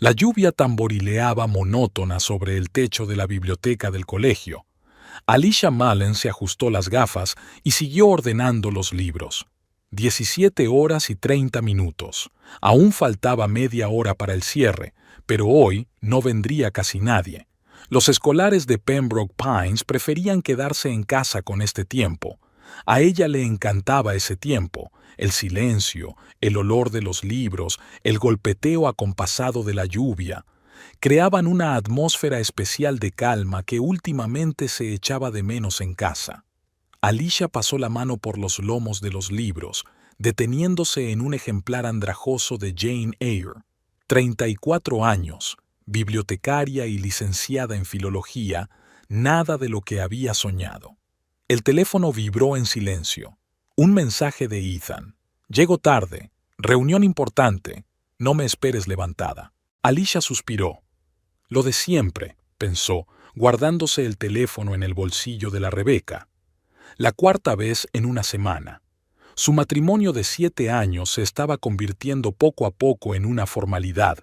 La lluvia tamborileaba monótona sobre el techo de la biblioteca del colegio. Alicia Mullen se ajustó las gafas y siguió ordenando los libros. 17 horas y 30 minutos. Aún faltaba media hora para el cierre, pero hoy no vendría casi nadie. Los escolares de Pembroke Pines preferían quedarse en casa con este tiempo. A ella le encantaba ese tiempo, el silencio, el olor de los libros, el golpeteo acompasado de la lluvia. Creaban una atmósfera especial de calma que últimamente se echaba de menos en casa. Alicia pasó la mano por los lomos de los libros, deteniéndose en un ejemplar andrajoso de Jane Eyre. 34 años, bibliotecaria y licenciada en filología, nada de lo que había soñado. El teléfono vibró en silencio. Un mensaje de Ethan. Llego tarde. Reunión importante. No me esperes levantada. Alicia suspiró. Lo de siempre, pensó, guardándose el teléfono en el bolsillo de la Rebeca. La cuarta vez en una semana. Su matrimonio de 7 años se estaba convirtiendo poco a poco en una formalidad.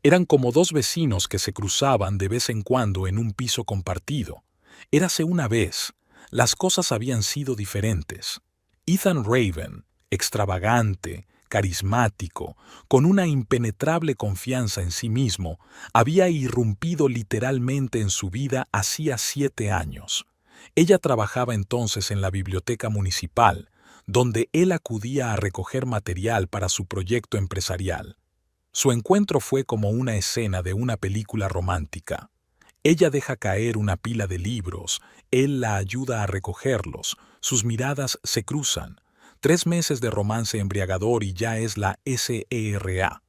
Eran como dos vecinos que se cruzaban de vez en cuando en un piso compartido. Érase una vez. Las cosas habían sido diferentes. Ethan Raven, extravagante, carismático, con una impenetrable confianza en sí mismo, había irrumpido literalmente en su vida hacía 7 años. Ella trabajaba entonces en la biblioteca municipal, donde él acudía a recoger material para su proyecto empresarial. Su encuentro fue como una escena de una película romántica. Ella deja caer una pila de libros, él la ayuda a recogerlos, sus miradas se cruzan. 3 meses de romance embriagador y ya es la SERA.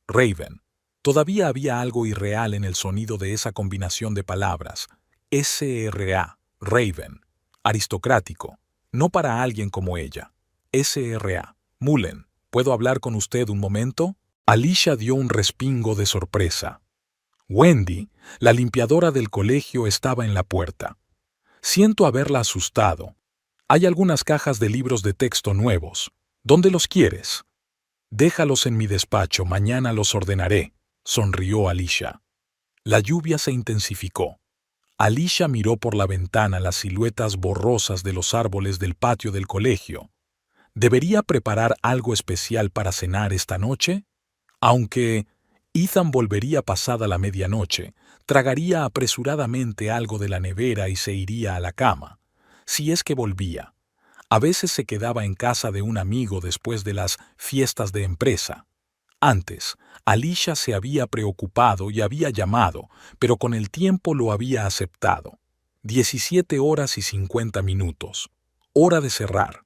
Raven. Todavía había algo irreal en el sonido de esa combinación de palabras. SRA. Raven. Aristocrático. No para alguien como ella. SRA. Mullen. ¿Puedo hablar con usted un momento? Alicia dio un respingo de sorpresa. Wendy, la limpiadora del colegio, estaba en la puerta. Siento haberla asustado. Hay algunas cajas de libros de texto nuevos. ¿Dónde los quieres? Déjalos en mi despacho, mañana los ordenaré, sonrió Alicia. La lluvia se intensificó. Alicia miró por la ventana las siluetas borrosas de los árboles del patio del colegio. ¿Debería preparar algo especial para cenar esta noche? Aunque Ethan volvería pasada la medianoche, tragaría apresuradamente algo de la nevera y se iría a la cama. Si es que volvía. A veces se quedaba en casa de un amigo después de las fiestas de empresa. Antes, Alicia se había preocupado y había llamado, pero con el tiempo lo había aceptado. 17 horas y 50 minutos. Hora de cerrar.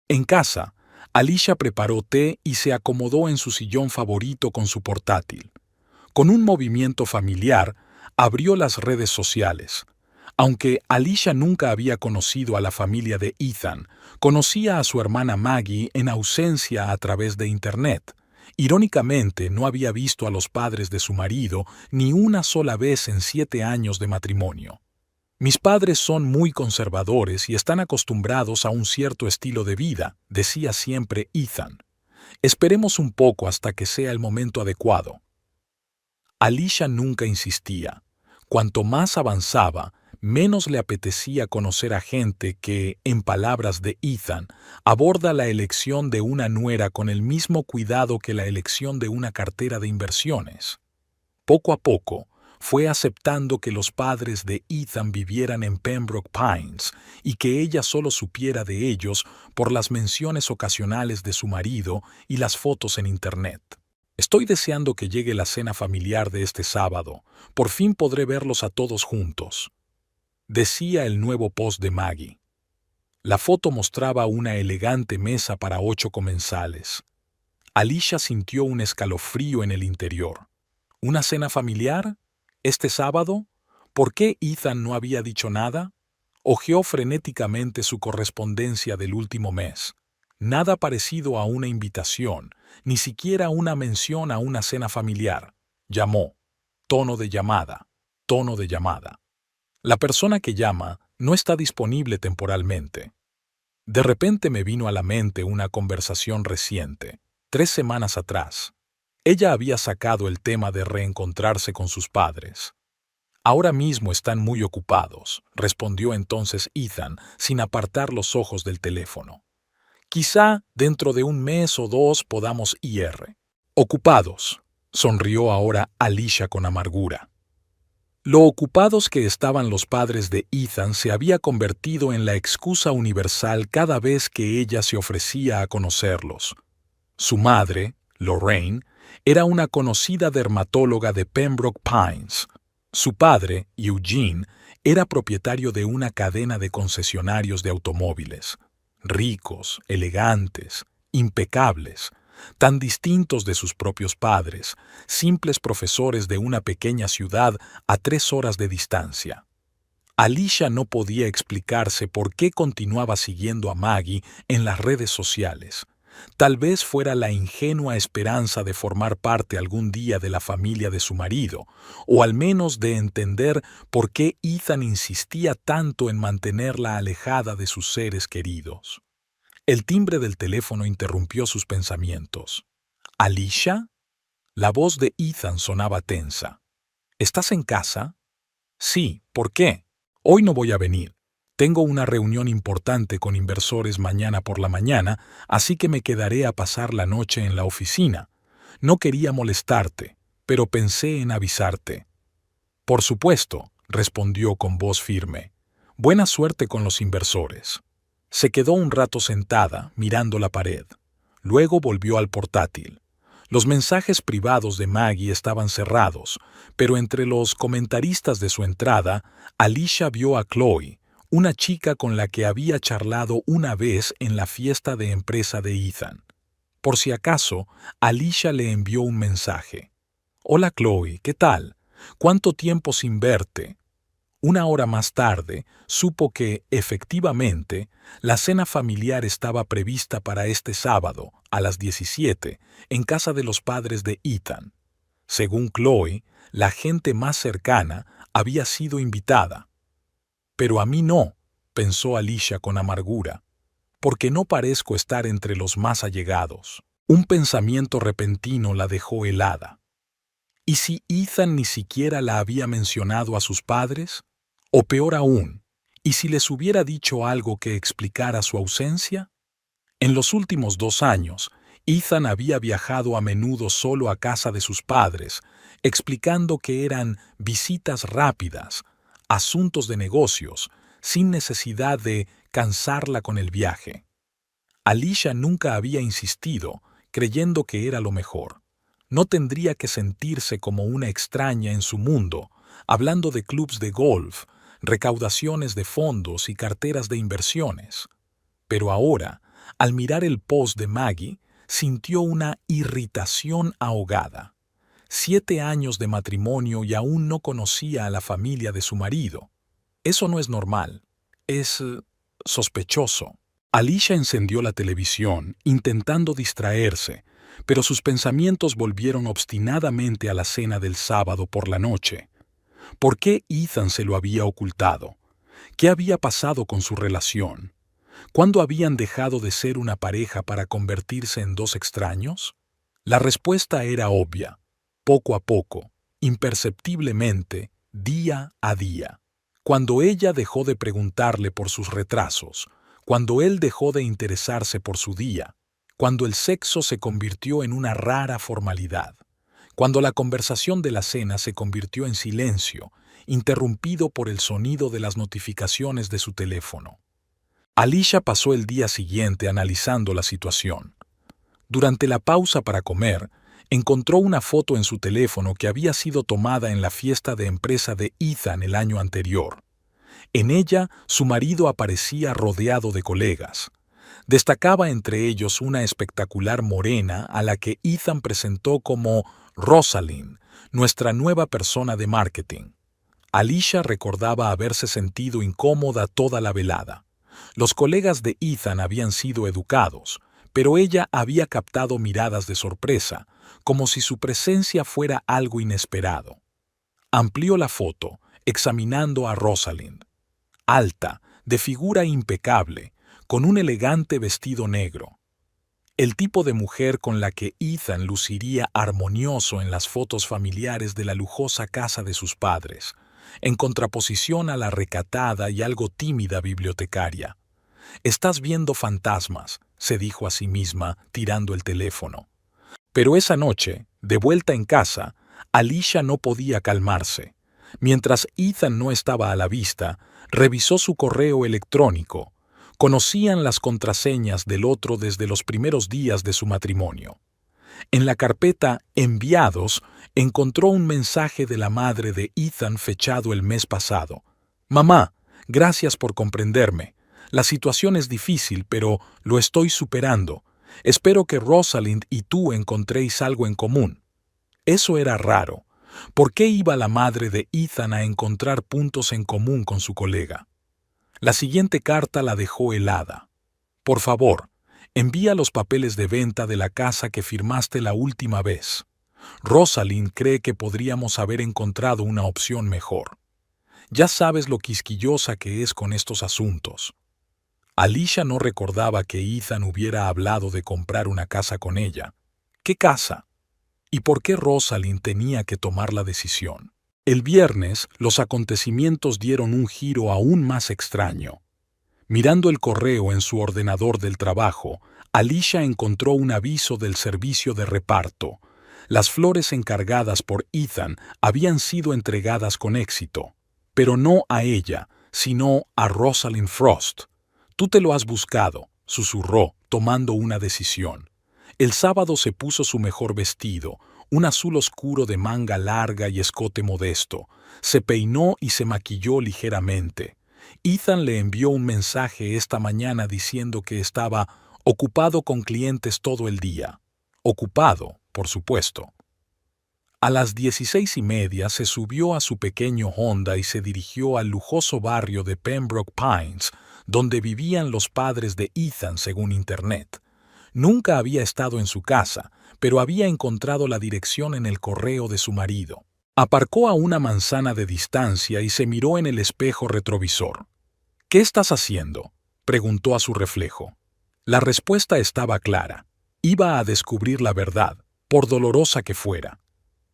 En casa, Alicia preparó té y se acomodó en su sillón favorito con su portátil. Con un movimiento familiar, abrió las redes sociales. Aunque Alicia nunca había conocido a la familia de Ethan, conocía a su hermana Maggie en ausencia a través de Internet. Irónicamente, no había visto a los padres de su marido ni una sola vez en 7 años de matrimonio. Mis padres son muy conservadores y están acostumbrados a un cierto estilo de vida, decía siempre Ethan. Esperemos un poco hasta que sea el momento adecuado. Alicia nunca insistía. Cuanto más avanzaba, menos le apetecía conocer a gente que, en palabras de Ethan, aborda la elección de una nuera con el mismo cuidado que la elección de una cartera de inversiones. Poco a poco, fue aceptando que los padres de Ethan vivieran en Pembroke Pines y que ella solo supiera de ellos por las menciones ocasionales de su marido y las fotos en Internet. Estoy deseando que llegue la cena familiar de este sábado. Por fin podré verlos a todos juntos, decía el nuevo post de Maggie. La foto mostraba una elegante mesa para 8 comensales. Alicia sintió un escalofrío en el interior. ¿Una cena familiar? ¿Este sábado? ¿Por qué Ethan no había dicho nada? Hojeó frenéticamente su correspondencia del último mes. Nada parecido a una invitación, ni siquiera una mención a una cena familiar. Llamó. Tono de llamada. Tono de llamada. La persona que llama no está disponible temporalmente. De repente me vino a la mente una conversación reciente, 3 semanas atrás. Ella había sacado el tema de reencontrarse con sus padres. Ahora mismo están muy ocupados, respondió entonces Ethan, sin apartar los ojos del teléfono. Quizá dentro de un mes o dos podamos ir. Ocupados, sonrió ahora Alicia con amargura. Lo ocupados que estaban los padres de Ethan se había convertido en la excusa universal cada vez que ella se ofrecía a conocerlos. Su madre, Lorraine, era una conocida dermatóloga de Pembroke Pines. Su padre, Eugene, era propietario de una cadena de concesionarios de automóviles. Ricos, elegantes, impecables, tan distintos de sus propios padres, simples profesores de una pequeña ciudad a 3 horas de distancia. Alicia no podía explicarse por qué continuaba siguiendo a Maggie en las redes sociales. Tal vez fuera la ingenua esperanza de formar parte algún día de la familia de su marido, o al menos de entender por qué Ethan insistía tanto en mantenerla alejada de sus seres queridos. El timbre del teléfono interrumpió sus pensamientos. ¿Alicia? La voz de Ethan sonaba tensa. ¿Estás en casa? Sí, ¿por qué? Hoy no voy a venir. Tengo una reunión importante con inversores mañana por la mañana, así que me quedaré a pasar la noche en la oficina. No quería molestarte, pero pensé en avisarte. Por supuesto, respondió con voz firme. Buena suerte con los inversores. Se quedó un rato sentada, mirando la pared. Luego volvió al portátil. Los mensajes privados de Maggie estaban cerrados, pero entre los comentaristas de su entrada, Alicia vio a Chloe, una chica con la que había charlado una vez en la fiesta de empresa de Ethan. Por si acaso, Alicia le envió un mensaje. «Hola Chloe, ¿qué tal? ¿Cuánto tiempo sin verte?» 1 hora más tarde, supo que, efectivamente, la cena familiar estaba prevista para este sábado, a las 17, en casa de los padres de Ethan. Según Chloe, la gente más cercana había sido invitada. «Pero a mí no», pensó Alicia con amargura, «porque no parezco estar entre los más allegados». Un pensamiento repentino la dejó helada. ¿Y si Ethan ni siquiera la había mencionado a sus padres? O peor aún, ¿y si les hubiera dicho algo que explicara su ausencia? En los últimos 2 años, Ethan había viajado a menudo solo a casa de sus padres, explicando que eran visitas rápidas, asuntos de negocios, sin necesidad de cansarla con el viaje. Alicia nunca había insistido, creyendo que era lo mejor. No tendría que sentirse como una extraña en su mundo, hablando de clubs de golf, recaudaciones de fondos y carteras de inversiones. Pero ahora, al mirar el post de Maggie, sintió una irritación ahogada. 7 años de matrimonio y aún no conocía a la familia de su marido. Eso no es normal. Es sospechoso. Alicia encendió la televisión, intentando distraerse, pero sus pensamientos volvieron obstinadamente a la cena del sábado por la noche. ¿Por qué Ethan se lo había ocultado? ¿Qué había pasado con su relación? ¿Cuándo habían dejado de ser una pareja para convertirse en 2 extraños? La respuesta era obvia. Poco a poco, imperceptiblemente, día a día. Cuando ella dejó de preguntarle por sus retrasos, cuando él dejó de interesarse por su día, cuando el sexo se convirtió en una rara formalidad, cuando la conversación de la cena se convirtió en silencio, interrumpido por el sonido de las notificaciones de su teléfono. Alicia pasó el día siguiente analizando la situación. Durante la pausa para comer, encontró una foto en su teléfono que había sido tomada en la fiesta de empresa de Ethan el año anterior. En ella, su marido aparecía rodeado de colegas. Destacaba entre ellos una espectacular morena a la que Ethan presentó como Rosalind, nuestra nueva persona de marketing. Alicia recordaba haberse sentido incómoda toda la velada. Los colegas de Ethan habían sido educados, pero ella había captado miradas de sorpresa, como si su presencia fuera algo inesperado. Amplió la foto, examinando a Rosalind. Alta, de figura impecable, con un elegante vestido negro. El tipo de mujer con la que Ethan luciría armonioso en las fotos familiares de la lujosa casa de sus padres, en contraposición a la recatada y algo tímida bibliotecaria. «Estás viendo fantasmas», se dijo a sí misma, tirando el teléfono. Pero esa noche, de vuelta en casa, Alicia no podía calmarse. Mientras Ethan no estaba a la vista, revisó su correo electrónico. Conocían las contraseñas del otro desde los primeros días de su matrimonio. En la carpeta Enviados encontró un mensaje de la madre de Ethan fechado el mes pasado. «Mamá, gracias por comprenderme. La situación es difícil, pero lo estoy superando. Espero que Rosalind y tú encontréis algo en común». Eso era raro. ¿Por qué iba la madre de Ethan a encontrar puntos en común con su colega? La siguiente carta la dejó helada. «Por favor, envía los papeles de venta de la casa que firmaste la última vez. Rosalind cree que podríamos haber encontrado una opción mejor. Ya sabes lo quisquillosa que es con estos asuntos». Alicia no recordaba que Ethan hubiera hablado de comprar una casa con ella. ¿Qué casa? ¿Y por qué Rosalind tenía que tomar la decisión? El viernes, los acontecimientos dieron un giro aún más extraño. Mirando el correo en su ordenador del trabajo, Alicia encontró un aviso del servicio de reparto. Las flores encargadas por Ethan habían sido entregadas con éxito, pero no a ella, sino a Rosalind Frost. «Tú te lo has buscado», susurró, tomando una decisión. El sábado se puso su mejor vestido, un azul oscuro de manga larga y escote modesto. Se peinó y se maquilló ligeramente. Ethan le envió un mensaje esta mañana diciendo que estaba ocupado con clientes todo el día. Ocupado, por supuesto. A las 16:30 se subió a su pequeño Honda y se dirigió al lujoso barrio de Pembroke Pines, donde vivían los padres de Ethan según Internet. Nunca había estado en su casa, pero había encontrado la dirección en el correo de su marido. Aparcó a una manzana de distancia y se miró en el espejo retrovisor. «¿Qué estás haciendo?», preguntó a su reflejo. La respuesta estaba clara. Iba a descubrir la verdad, por dolorosa que fuera.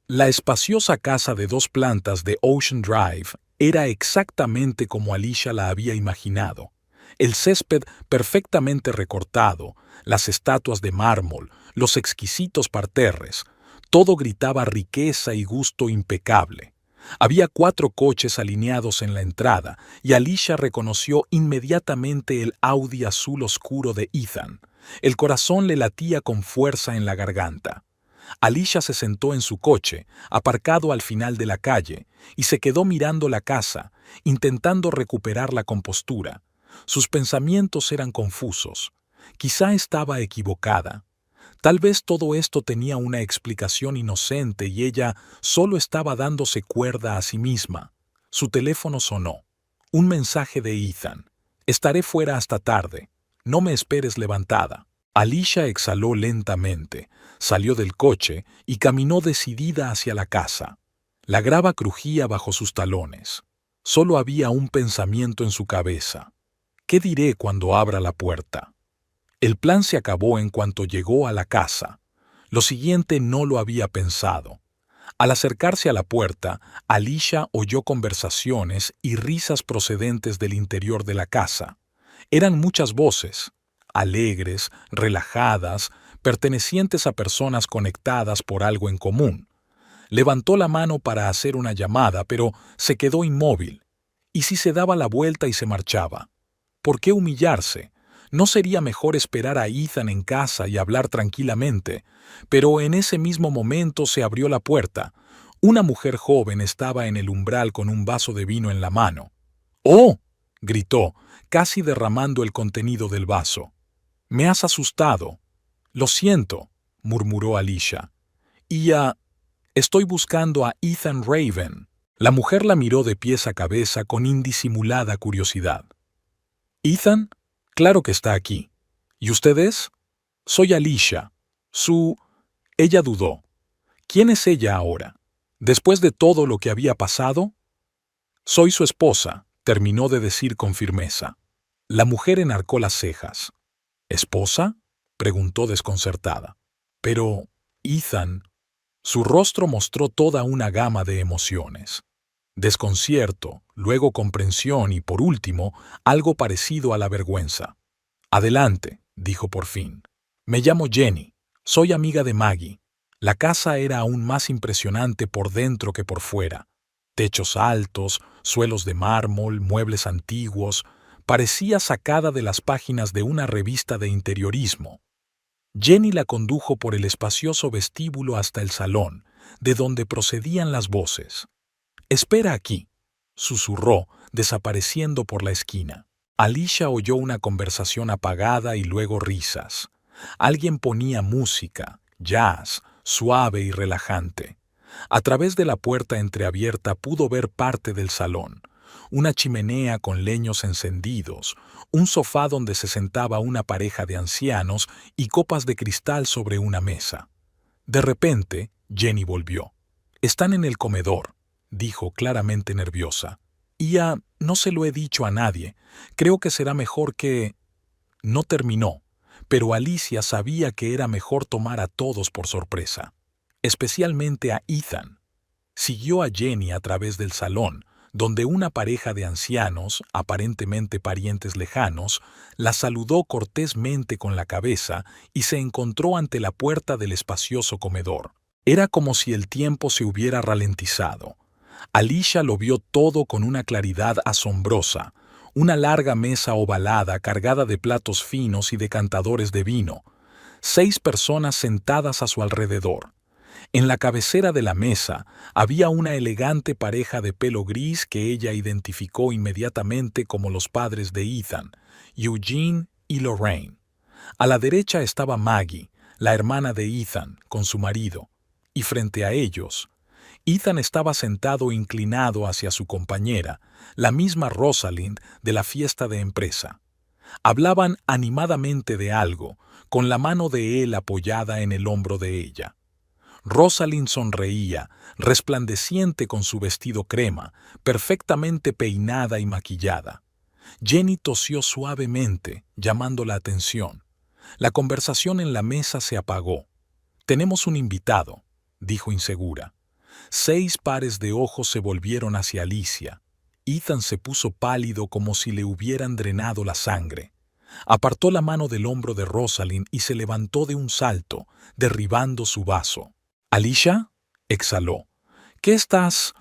La espaciosa casa de 2 plantas de Ocean Drive era exactamente como Alicia la había imaginado. El césped perfectamente recortado, las estatuas de mármol, los exquisitos parterres, todo gritaba riqueza y gusto impecable. Había 4 coches alineados en la entrada y Alicia reconoció inmediatamente el Audi azul oscuro de Ethan. El corazón le latía con fuerza en la garganta. Alicia se sentó en su coche, aparcado al final de la calle, y se quedó mirando la casa, intentando recuperar la compostura. Sus pensamientos eran confusos. Quizá estaba equivocada. Tal vez todo esto tenía una explicación inocente y ella solo estaba dándose cuerda a sí misma. Su teléfono sonó. Un mensaje de Ethan. «Estaré fuera hasta tarde. No me esperes levantada». Alicia exhaló lentamente, salió del coche y caminó decidida hacia la casa. La grava crujía bajo sus talones. Solo había un pensamiento en su cabeza. «¿Qué diré cuando abra la puerta?». El plan se acabó en cuanto llegó a la casa. Lo siguiente no lo había pensado. Al acercarse a la puerta, Alicia oyó conversaciones y risas procedentes del interior de la casa. Eran muchas voces, alegres, relajadas, pertenecientes a personas conectadas por algo en común. Levantó la mano para hacer una llamada, pero se quedó inmóvil. ¿Y si se daba la vuelta y se marchaba? ¿Por qué humillarse? ¿No sería mejor esperar a Ethan en casa y hablar tranquilamente? Pero en ese mismo momento se abrió la puerta. Una mujer joven estaba en el umbral con un vaso de vino en la mano. «¡Oh!», gritó, casi derramando el contenido del vaso. «Me has asustado». «Lo siento», murmuró Alicia. Estoy buscando a Ethan Raven». La mujer la miró de pies a cabeza con indisimulada curiosidad. «¿Ethan? Claro que está aquí. ¿Y usted es?». «Soy Alicia. Ella dudó. ¿Quién es ella ahora? ¿Después de todo lo que había pasado?» «Soy su esposa», terminó de decir con firmeza. La mujer enarcó las cejas. «¿Esposa?». preguntó desconcertada. Pero, Ethan, su rostro mostró toda una gama de emociones. Desconcierto, luego comprensión y, por último, algo parecido a la vergüenza. Adelante, dijo por fin. Me llamo Jenny. Soy amiga de Maggie. La casa era aún más impresionante por dentro que por fuera. Techos altos, suelos de mármol, muebles antiguos. Parecía sacada de las páginas de una revista de interiorismo. Jenny la condujo por el espacioso vestíbulo hasta el salón, de donde procedían las voces. «Espera aquí», susurró, desapareciendo por la esquina. Alicia oyó una conversación apagada y luego risas. Alguien ponía música, jazz, suave y relajante. A través de la puerta entreabierta pudo ver parte del salón. Una chimenea con leños encendidos, un sofá donde se sentaba una pareja de ancianos y copas de cristal sobre una mesa. De repente, Jenny volvió. «Están en el comedor», dijo claramente nerviosa. No se lo he dicho a nadie. Creo que será mejor que...» No terminó, pero Alicia sabía que era mejor tomar a todos por sorpresa, especialmente a Ethan. Siguió a Jenny a través del salón, donde una pareja de ancianos, aparentemente parientes lejanos, la saludó cortésmente con la cabeza y se encontró ante la puerta del espacioso comedor. Era como si el tiempo se hubiera ralentizado. Alicia lo vio todo con una claridad asombrosa, una larga mesa ovalada cargada de platos finos y decantadores de vino, 6 personas sentadas a su alrededor. En la cabecera de la mesa había una elegante pareja de pelo gris que ella identificó inmediatamente como los padres de Ethan, Eugene y Lorraine. A la derecha estaba Maggie, la hermana de Ethan, con su marido, y frente a ellos, Ethan estaba sentado inclinado hacia su compañera, la misma Rosalind de la fiesta de empresa. Hablaban animadamente de algo, con la mano de él apoyada en el hombro de ella. Rosalind sonreía, resplandeciente con su vestido crema, perfectamente peinada y maquillada. Jenny tosió suavemente, llamando la atención. La conversación en la mesa se apagó. «Tenemos un invitado», dijo insegura. 6 pares de ojos se volvieron hacia Alicia. Ethan se puso pálido como si le hubieran drenado la sangre. Apartó la mano del hombro de Rosalind y se levantó de un salto, derribando su vaso. «¿Alicia?», exhaló. «¿Qué estás...?»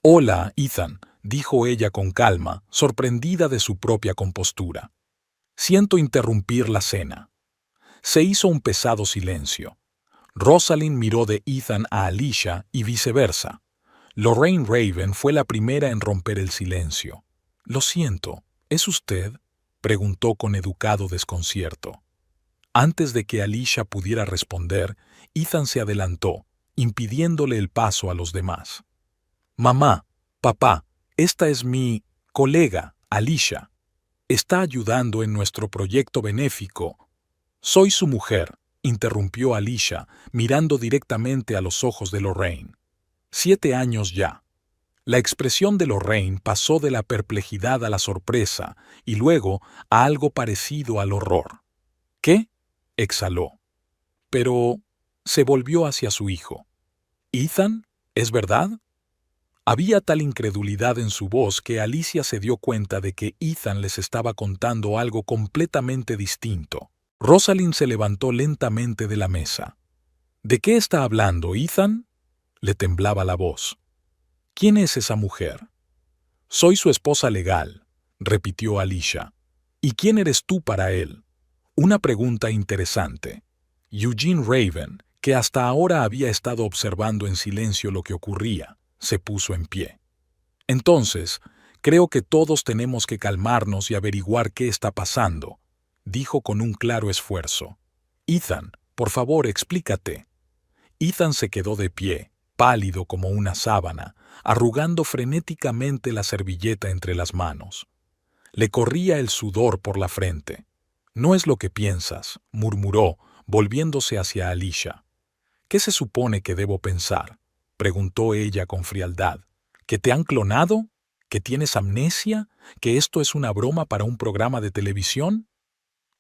«Hola, Ethan», dijo ella con calma, sorprendida de su propia compostura. «Siento interrumpir la cena». Se hizo un pesado silencio. Rosalind miró de Ethan a Alicia y viceversa. Lorraine Raven fue la primera en romper el silencio. «Lo siento, ¿es usted?», preguntó con educado desconcierto. Antes de que Alicia pudiera responder, Ethan se adelantó, impidiéndole el paso a los demás. «Mamá, papá, esta es mi colega, Alicia. Está ayudando en nuestro proyecto benéfico». «Soy su mujer», interrumpió Alicia, mirando directamente a los ojos de Lorraine. 7 años ya. La expresión de Lorraine pasó de la perplejidad a la sorpresa y luego a algo parecido al horror. «¿Qué?», exhaló. Pero se volvió hacia su hijo. «¿Ethan? ¿Es verdad?». Había tal incredulidad en su voz que Alicia se dio cuenta de que Ethan les estaba contando algo completamente distinto. Rosalind se levantó lentamente de la mesa. «¿De qué está hablando, Ethan?», le temblaba la voz. «¿Quién es esa mujer?». «Soy su esposa legal», repitió Alicia. «¿Y quién eres tú para él?». Una pregunta interesante. Eugene Raven, que hasta ahora había estado observando en silencio lo que ocurría, se puso en pie. «Entonces, creo que todos tenemos que calmarnos y averiguar qué está pasando», dijo con un claro esfuerzo. «Ethan, por favor, explícate». Ethan se quedó de pie, pálido como una sábana, arrugando frenéticamente la servilleta entre las manos. Le corría el sudor por la frente. «No es lo que piensas», murmuró, volviéndose hacia Alicia. «¿Qué se supone que debo pensar?», preguntó ella con frialdad. «¿Que te han clonado? ¿Que tienes amnesia? ¿Que esto es una broma para un programa de televisión?».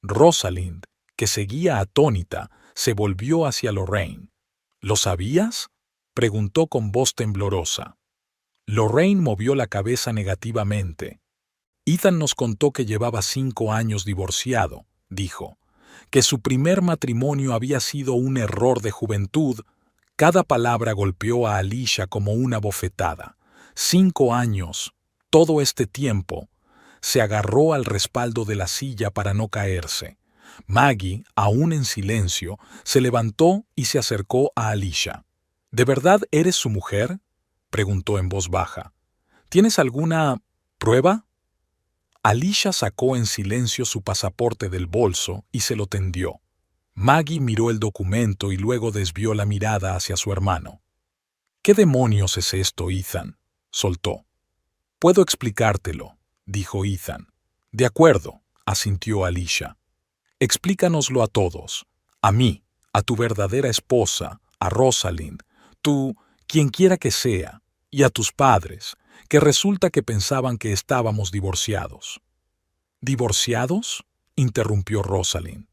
Rosalind, que seguía atónita, se volvió hacia Lorraine. ¿Lo sabías?, preguntó con voz temblorosa. Lorraine movió la cabeza negativamente. Ethan nos contó que llevaba 5 años divorciado, dijo, que su primer matrimonio había sido un error de juventud. Cada palabra golpeó a Alicia como una bofetada. 5 años, todo este tiempo. Se agarró al respaldo de la silla para no caerse. Maggie, aún en silencio, se levantó y se acercó a Alicia. ¿De verdad eres su mujer?, preguntó en voz baja. ¿Tienes alguna prueba? Alicia sacó en silencio su pasaporte del bolso y se lo tendió. Maggie miró el documento y luego desvió la mirada hacia su hermano. ¿Qué demonios es esto, Ethan?, soltó. Puedo explicártelo, dijo Ethan. De acuerdo, asintió Alicia. Explícanoslo a todos. A mí, a tu verdadera esposa, a Rosalind, tú, quien quiera que sea, y a tus padres, que resulta que pensaban que estábamos divorciados. ¿Divorciados?, interrumpió Rosalind.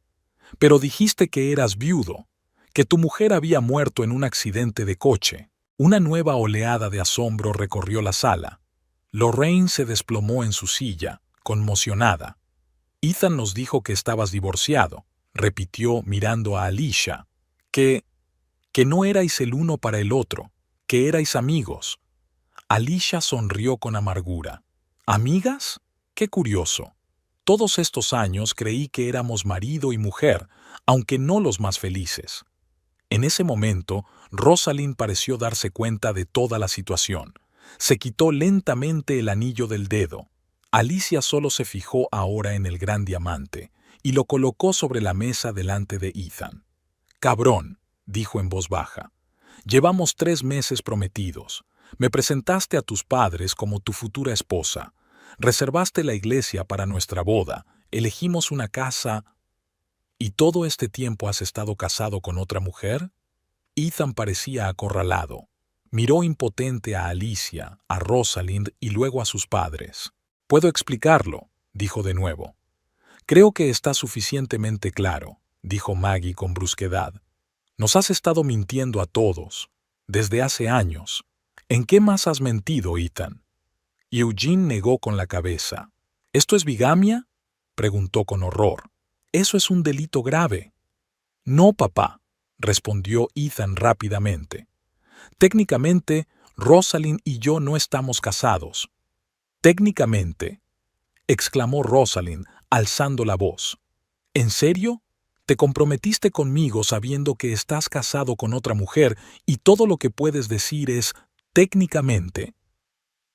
Pero dijiste que eras viudo, que tu mujer había muerto en un accidente de coche. Una nueva oleada de asombro recorrió la sala. Lorraine se desplomó en su silla, conmocionada. Ethan nos dijo que estabas divorciado, repitió mirando a Alicia. Que no erais el uno para el otro, que erais amigos. Alicia sonrió con amargura. ¿Amigas? ¡Qué curioso! Todos estos años creí que éramos marido y mujer, aunque no los más felices. En ese momento, Rosalind pareció darse cuenta de toda la situación. Se quitó lentamente el anillo del dedo. Alicia solo se fijó ahora en el gran diamante y lo colocó sobre la mesa delante de Ethan. «Cabrón», dijo en voz baja. «Llevamos 3 meses prometidos. Me presentaste a tus padres como tu futura esposa. Reservaste la iglesia para nuestra boda. Elegimos una casa. ¿Y todo este tiempo has estado casado con otra mujer?» Ethan parecía acorralado. Miró impotente a Alicia, a Rosalind y luego a sus padres. «Puedo explicarlo», dijo de nuevo. «Creo que está suficientemente claro», dijo Maggie con brusquedad. «Nos has estado mintiendo a todos, desde hace años. ¿En qué más has mentido, Ethan?» Eugene negó con la cabeza. «¿Esto es bigamia?», preguntó con horror. «Eso es un delito grave». «No, papá», respondió Ethan rápidamente. «Técnicamente, Rosalind y yo no estamos casados». «Técnicamente», exclamó Rosalind, alzando la voz. «¿En serio? Te comprometiste conmigo sabiendo que estás casado con otra mujer y todo lo que puedes decir es técnicamente».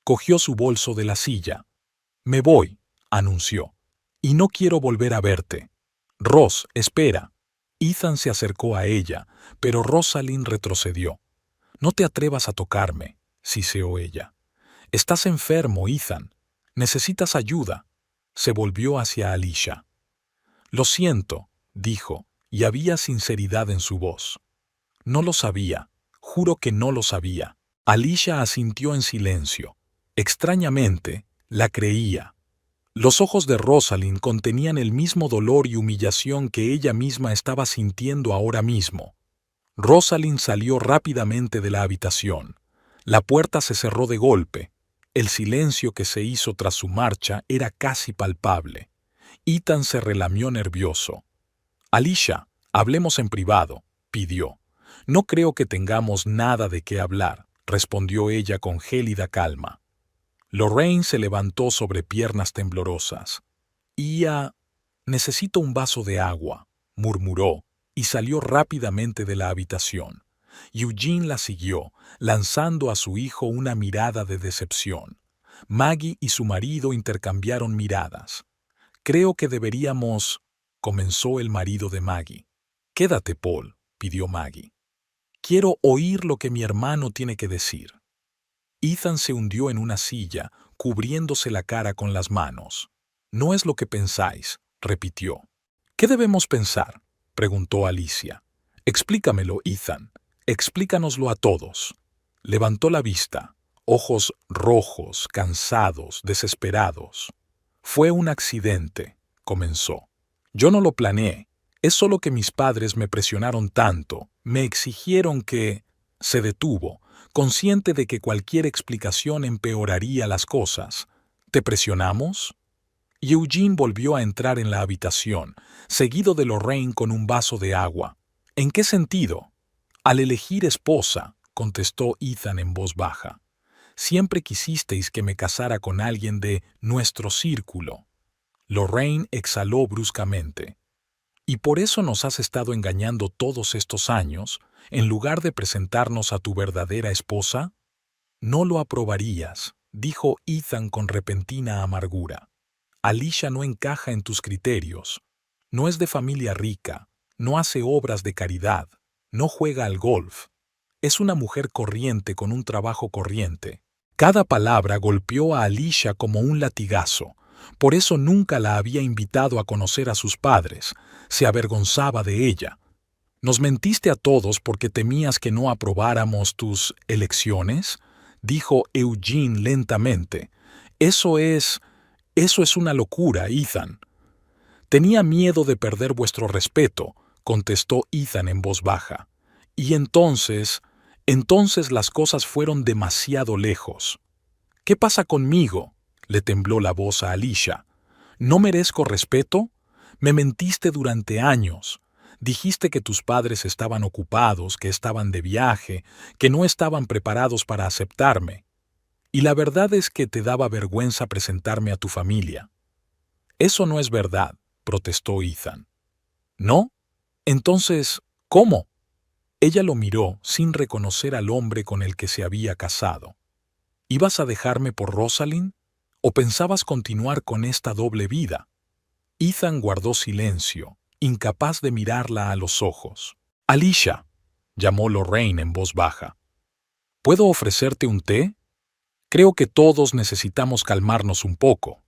Cogió su bolso de la silla. «Me voy», anunció, «y no quiero volver a verte». «Ross, espera». Ethan se acercó a ella, pero Rosalind retrocedió. «No te atrevas a tocarme», siseó ella. «Estás enfermo, Ethan. Necesitas ayuda». Se volvió hacia Alicia. «Lo siento», dijo, y había sinceridad en su voz. «No lo sabía. Juro que no lo sabía». Alicia asintió en silencio. Extrañamente, la creía. Los ojos de Rosalind contenían el mismo dolor y humillación que ella misma estaba sintiendo ahora mismo. Rosalind salió rápidamente de la habitación. La puerta se cerró de golpe. El silencio que se hizo tras su marcha era casi palpable. Ethan se relamió nervioso. «Alicia, hablemos en privado», pidió. «No creo que tengamos nada de qué hablar», respondió ella con gélida calma. Lorraine se levantó sobre piernas temblorosas. «Necesito un vaso de agua», murmuró, y salió rápidamente de la habitación. Eugene la siguió, lanzando a su hijo una mirada de decepción. Maggie y su marido intercambiaron miradas. «Creo que deberíamos», comenzó el marido de Maggie. «Quédate, Paul», pidió Maggie. «Quiero oír lo que mi hermano tiene que decir». Ethan se hundió en una silla, cubriéndose la cara con las manos. «No es lo que pensáis», repitió. «¿Qué debemos pensar?», preguntó Alicia. «Explícamelo, Ethan. Explícanoslo a todos». Levantó la vista, ojos rojos, cansados, desesperados. «Fue un accidente», comenzó. «Yo no lo planeé. Es solo que mis padres me presionaron tanto, me exigieron que... Se detuvo, consciente de que cualquier explicación empeoraría las cosas. ¿Te presionamos? Y Eugene volvió a entrar en la habitación, seguido de Lorraine con un vaso de agua. ¿En qué sentido? Al elegir esposa, contestó Ethan en voz baja. Siempre quisisteis que me casara con alguien de nuestro círculo. Lorraine exhaló bruscamente. ¿Y por eso nos has estado engañando todos estos años, en lugar de presentarnos a tu verdadera esposa? No lo aprobarías, dijo Ethan con repentina amargura. Alicia no encaja en tus criterios. No es de familia rica, no hace obras de caridad, no juega al golf. Es una mujer corriente con un trabajo corriente. Cada palabra golpeó a Alicia como un latigazo. Por eso nunca la había invitado a conocer a sus padres. Se avergonzaba de ella. ¿Nos mentiste a todos porque temías que no aprobáramos tus elecciones?, dijo Eugene lentamente. Eso es una locura, Ethan. Tenía miedo de perder vuestro respeto, contestó Ethan en voz baja. Y entonces las cosas fueron demasiado lejos. ¿Qué pasa conmigo?, le tembló la voz a Alicia. ¿No merezco respeto? Me mentiste durante años. Dijiste que tus padres estaban ocupados, que estaban de viaje, que no estaban preparados para aceptarme. Y la verdad es que te daba vergüenza presentarme a tu familia. Eso no es verdad, protestó Ethan. ¿No? Entonces, ¿cómo? Ella lo miró sin reconocer al hombre con el que se había casado. ¿Ibas a dejarme por Rosalind? ¿O pensabas continuar con esta doble vida? Ethan guardó silencio, incapaz de mirarla a los ojos. Alicia, llamó Lorraine en voz baja. ¿Puedo ofrecerte un té? Creo que todos necesitamos calmarnos un poco.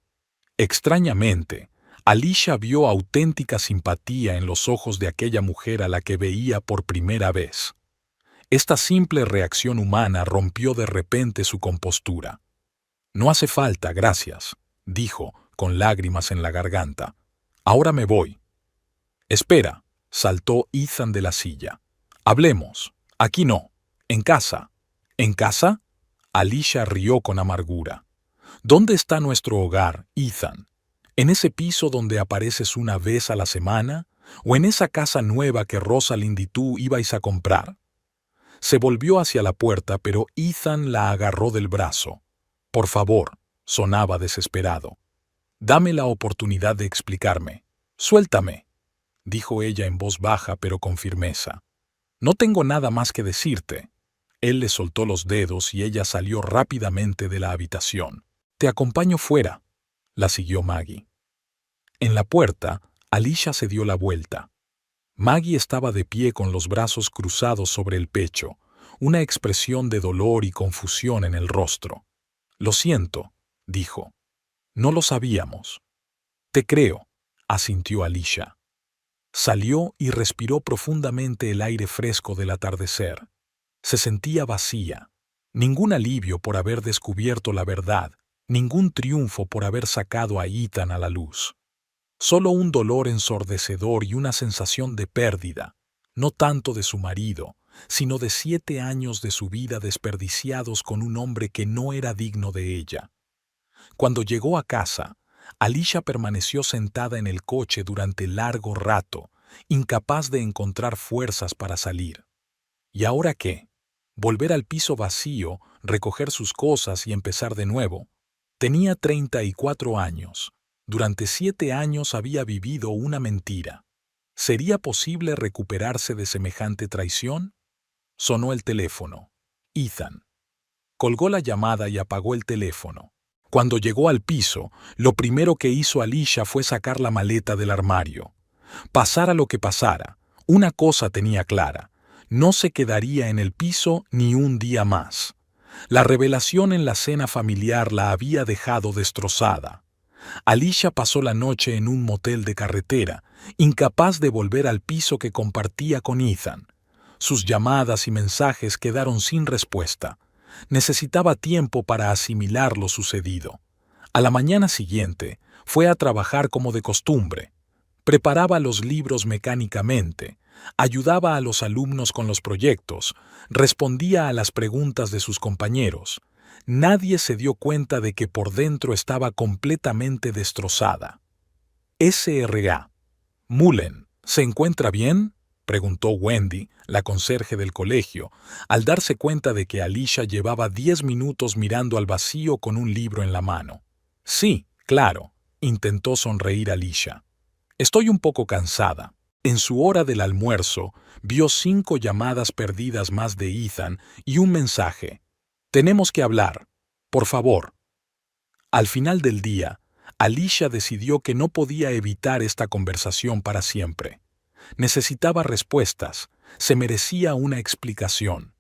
Extrañamente, Alicia vio auténtica simpatía en los ojos de aquella mujer a la que veía por primera vez. Esta simple reacción humana rompió de repente su compostura. No hace falta, gracias, dijo, con lágrimas en la garganta. Ahora me voy. Espera, saltó Ethan de la silla. Hablemos. Aquí no. En casa. ¿En casa? Alicia rió con amargura. ¿Dónde está nuestro hogar, Ethan? ¿En ese piso donde apareces una vez a la semana? ¿O en esa casa nueva que Rosalind y tú ibais a comprar? Se volvió hacia la puerta, pero Ethan la agarró del brazo. Por favor, sonaba desesperado. Dame la oportunidad de explicarme. Suéltame, dijo ella en voz baja pero con firmeza. No tengo nada más que decirte. Él le soltó los dedos y ella salió rápidamente de la habitación. Te acompaño fuera, la siguió Maggie. En la puerta, Alicia se dio la vuelta. Maggie estaba de pie con los brazos cruzados sobre el pecho, una expresión de dolor y confusión en el rostro. Lo siento, dijo. No lo sabíamos. Te creo, asintió Alicia. Salió y respiró profundamente el aire fresco del atardecer. Se sentía vacía. Ningún alivio por haber descubierto la verdad, ningún triunfo por haber sacado a Ethan a la luz. Solo un dolor ensordecedor y una sensación de pérdida, no tanto de su marido, sino de 7 años de su vida desperdiciados con un hombre que no era digno de ella. Cuando llegó a casa, Alicia permaneció sentada en el coche durante largo rato, incapaz de encontrar fuerzas para salir. ¿Y ahora qué? ¿Volver al piso vacío, recoger sus cosas y empezar de nuevo? Tenía 34 años. Durante 7 años había vivido una mentira. ¿Sería posible recuperarse de semejante traición? Sonó el teléfono. Ethan. Colgó la llamada y apagó el teléfono. Cuando llegó al piso, lo primero que hizo Alicia fue sacar la maleta del armario. Pasara lo que pasara, una cosa tenía clara: no se quedaría en el piso ni un día más. La revelación en la cena familiar la había dejado destrozada. Alicia pasó la noche en un motel de carretera, incapaz de volver al piso que compartía con Ethan. Sus llamadas y mensajes quedaron sin respuesta. Necesitaba tiempo para asimilar lo sucedido. A la mañana siguiente, fue a trabajar como de costumbre. Preparaba los libros mecánicamente, ayudaba a los alumnos con los proyectos, respondía a las preguntas de sus compañeros. Nadie se dio cuenta de que por dentro estaba completamente destrozada. S.R.A. Mullen, ¿se encuentra bien?, preguntó Wendy, la conserje del colegio, al darse cuenta de que Alicia llevaba 10 minutos mirando al vacío con un libro en la mano. Sí, claro, intentó sonreír Alicia. Estoy un poco cansada. En su hora del almuerzo, vio 5 llamadas perdidas más de Ethan y un mensaje. Tenemos que hablar. Por favor. Al final del día, Alicia decidió que no podía evitar esta conversación para siempre. Necesitaba respuestas, se merecía una explicación.